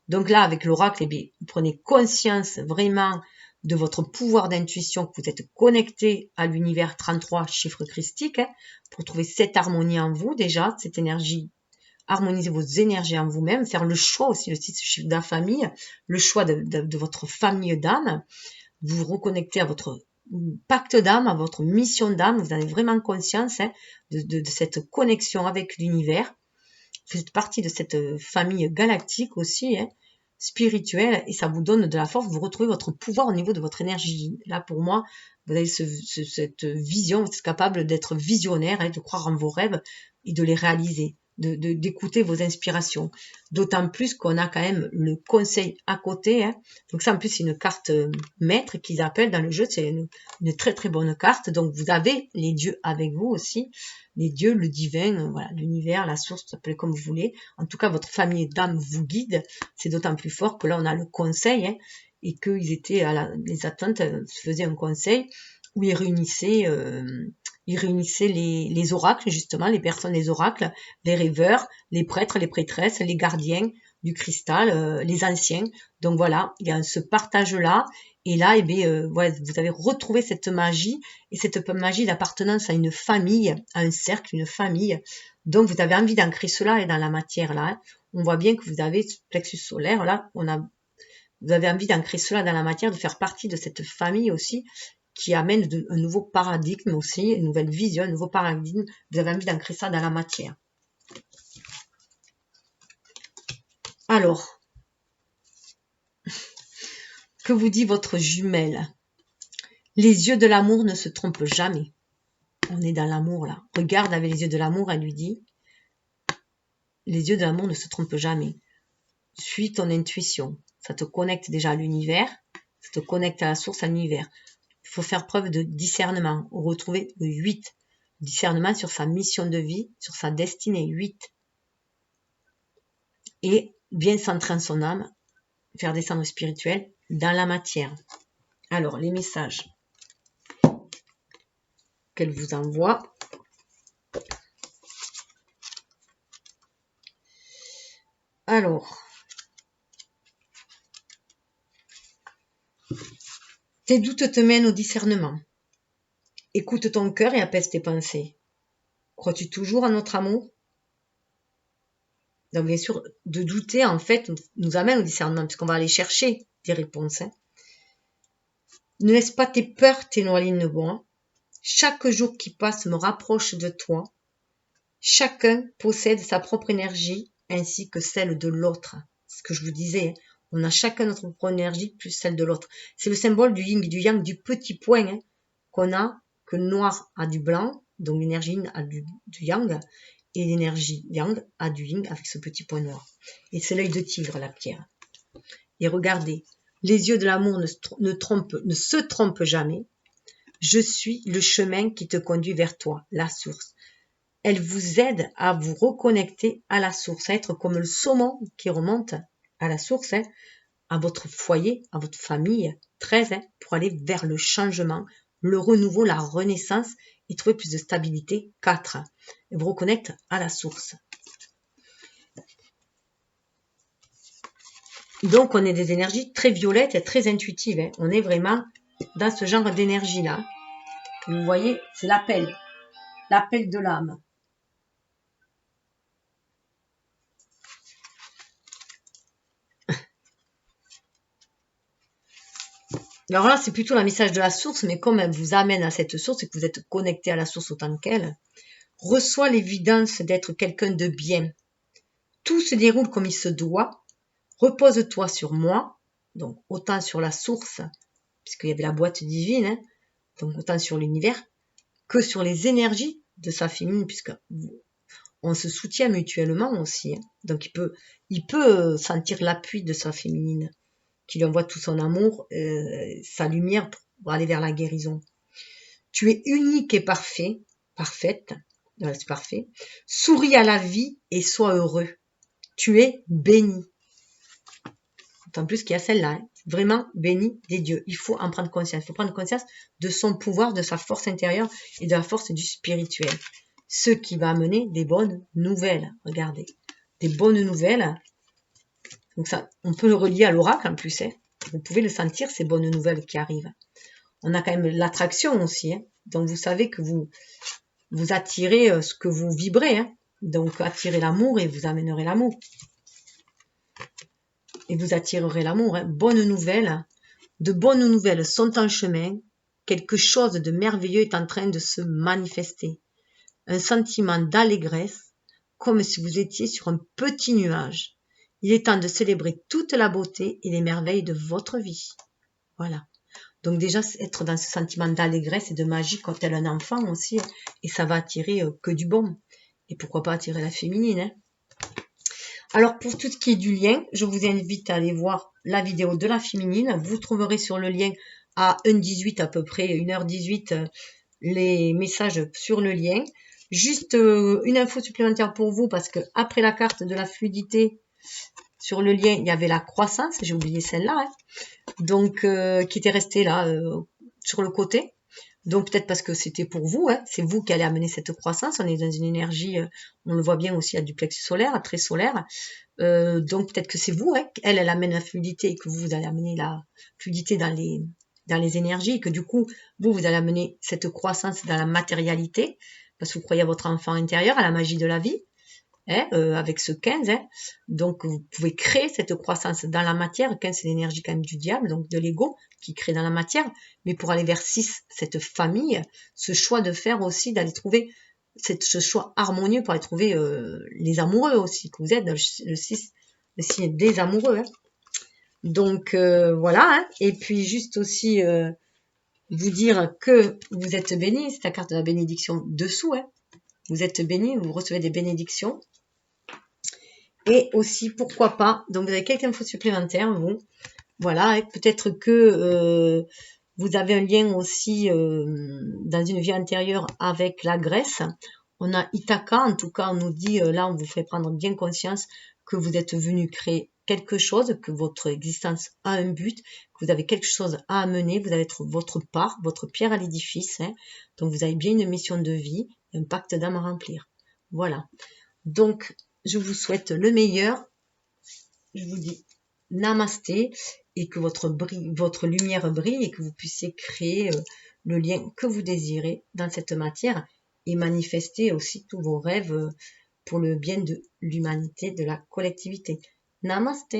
Donc là, avec l'oracle, vous prenez conscience vraiment de votre pouvoir d'intuition, que vous êtes connecté à l'univers 33, chiffre christique, hein, pour trouver cette harmonie en vous déjà, cette énergie, harmoniser vos énergies en vous-même, faire le choix aussi, le 6 chiffre de la famille, le choix de votre famille d'âme, vous reconnectez à votre pacte d'âme, à votre mission d'âme, vous avez vraiment conscience hein, de cette connexion avec l'univers. Vous faites partie de cette famille galactique aussi, hein, spirituelle, et ça vous donne de la force, vous retrouvez votre pouvoir au niveau de votre énergie. Là, pour moi, vous avez cette vision, vous êtes capable d'être visionnaire, hein, de croire en vos rêves et de les réaliser, d'écouter vos inspirations. D'autant plus qu'on a quand même le conseil à côté. Hein. Donc ça, en plus, c'est une carte maître qu'ils appellent dans le jeu. C'est une très très bonne carte. Donc vous avez les dieux avec vous aussi. Les dieux, le divin, voilà, l'univers, la source, vous appelez comme vous voulez. En tout cas, votre famille d'âme vous guide. C'est d'autant plus fort que là, on a le conseil. Hein, et qu'ils étaient les attentes faisaient un conseil où ils réunissaient les oracles, justement, les personnes, les oracles, les rêveurs, les prêtres, les prêtresses, les gardiens du cristal, les anciens. Donc voilà, il y a ce partage-là. Et là, ouais, vous avez retrouvé cette magie, et cette magie d'appartenance à une famille, à un cercle, une famille. Donc vous avez envie d'ancrer cela et dans la matière là. Hein. On voit bien que vous avez ce plexus solaire là. Vous avez envie d'ancrer cela dans la matière, de faire partie de cette famille aussi, qui amène un nouveau paradigme aussi, une nouvelle vision, un nouveau paradigme. Vous avez envie d'ancrer ça dans la matière. Alors, que vous dit votre jumelle? Les yeux de l'amour ne se trompent jamais. On est dans l'amour là. Regarde avec les yeux de l'amour, elle lui dit. Les yeux de l'amour ne se trompent jamais. Suis ton intuition. Ça te connecte déjà à l'univers. Ça te connecte à la source, à l'univers. Il faut faire preuve de discernement. Retrouver le 8. Discernement sur sa mission de vie, sur sa destinée, 8. Et bien centrer en son âme, faire descendre le spirituel dans la matière. Alors, les messages qu'elle vous envoie. Alors, tes doutes te mènent au discernement. Écoute ton cœur et apaise tes pensées. Crois-tu toujours à notre amour? Donc, bien sûr, de douter, en fait, nous amène au discernement, puisqu'on va aller chercher des réponses. Hein. Ne laisse pas tes peurs t'éloigner de moi. Chaque jour qui passe me rapproche de toi. Chacun possède sa propre énergie ainsi que celle de l'autre. C'est ce que je vous disais. Hein. On a chacun notre propre énergie plus celle de l'autre. C'est le symbole du yin et du yang, du petit point hein, qu'on a, que le noir a du blanc, donc l'énergie yin a du yang, et l'énergie yang a du yin avec ce petit point noir. Et c'est l'œil de tigre, la pierre. Et regardez, les yeux de l'amour ne se trompent jamais. Je suis le chemin qui te conduit vers toi, la source. Elle vous aide à vous reconnecter à la source, à être comme le saumon qui remonte à la source, hein, à votre foyer, à votre famille, 13, hein, pour aller vers le changement, le renouveau, la renaissance et trouver plus de stabilité, 4. Elle vous reconnecte à la source. Donc, on est des énergies très violettes et très intuitives. Hein. On est vraiment dans ce genre d'énergie-là. Vous voyez, c'est l'appel. l'appel de l'âme. Alors là, c'est plutôt le message de la source, mais comme elle vous amène à cette source et que vous êtes connecté à la source autant qu'elle, reçois l'évidence d'être quelqu'un de bien. Tout se déroule comme il se doit. Repose-toi sur moi, donc autant sur la source, puisqu'il y avait la boîte divine, hein, donc autant sur l'univers, que sur les énergies de sa féminine, puisque on se soutient mutuellement aussi. Hein. Donc il peut sentir l'appui de sa féminine, qui lui envoie tout son amour, sa lumière pour aller vers la guérison. Tu es unique et parfait, parfaite, c'est parfait. Souris à la vie et sois heureux. Tu es béni. En plus qu'il y a celle-là, hein, vraiment béni des dieux. Il faut en prendre conscience. Il faut prendre conscience de son pouvoir, de sa force intérieure et de la force du spirituel. Ce qui va amener des bonnes nouvelles. Regardez, des bonnes nouvelles. Donc ça, on peut le relier à l'oracle en plus. Hein. Vous pouvez le sentir, ces bonnes nouvelles qui arrivent. On a quand même l'attraction aussi. Hein. Donc vous savez que vous attirez ce que vous vibrez. Hein. Donc attirez l'amour et vous amènerez l'amour. Et vous attirerez l'amour. Hein. Bonnes nouvelles. De bonnes nouvelles sont en chemin. Quelque chose de merveilleux est en train de se manifester. Un sentiment d'allégresse, comme si vous étiez sur un petit nuage. Il est temps de célébrer toute la beauté et les merveilles de votre vie. Voilà. Donc déjà, être dans ce sentiment d'allégresse et de magie quand elle a un enfant aussi, et ça va attirer que du bon. Et pourquoi pas attirer la féminine. Hein. Alors pour tout ce qui est du lien, je vous invite à aller voir la vidéo de la féminine. Vous trouverez sur le lien à 1h18 à peu près, 1h18, les messages sur le lien. Juste une info supplémentaire pour vous, parce que après la carte de la fluidité, sur le lien, il y avait la croissance, j'ai oublié celle-là, hein, donc qui était restée là, sur le côté. Donc peut-être parce que c'était pour vous, hein, c'est vous qui allez amener cette croissance. On est dans une énergie, on le voit bien aussi à du plexus solaire, très solaire. Donc peut-être que c'est vous, hein, elle amène la fluidité et que vous allez amener la fluidité dans les énergies, et que du coup, vous allez amener cette croissance dans la matérialité, parce que vous croyez à votre enfant intérieur, à la magie de la vie, hein, avec ce 15. Hein. Donc vous pouvez créer cette croissance dans la matière. 15, c'est l'énergie quand même du diable, donc de l'ego, qui crée dans la matière. Mais pour aller vers 6, cette famille, ce choix de faire aussi, d'aller trouver ce choix harmonieux pour aller trouver les amoureux aussi, que vous êtes le 6, le signe des amoureux. Hein. Donc voilà, hein. Et puis juste aussi vous dire que vous êtes bénis, c'est la carte de la bénédiction dessous. Hein. Vous êtes bénis, vous recevez des bénédictions. Et aussi, pourquoi pas, donc vous avez quelques infos supplémentaires, vous. Voilà, peut-être que vous avez un lien aussi dans une vie antérieure avec la Grèce. On a Ithaca, en tout cas, on nous dit, là, on vous fait prendre bien conscience que vous êtes venu créer quelque chose, que votre existence a un but, que vous avez quelque chose à amener, vous allez être votre part, votre pierre à l'édifice. Hein. Donc, vous avez bien une mission de vie, un pacte d'âme à remplir. Voilà. Donc, je vous souhaite le meilleur. Je vous dis namasté et que votre lumière brille et que vous puissiez créer le lien que vous désirez dans cette matière et manifester aussi tous vos rêves pour le bien de l'humanité, de la collectivité. Namasté.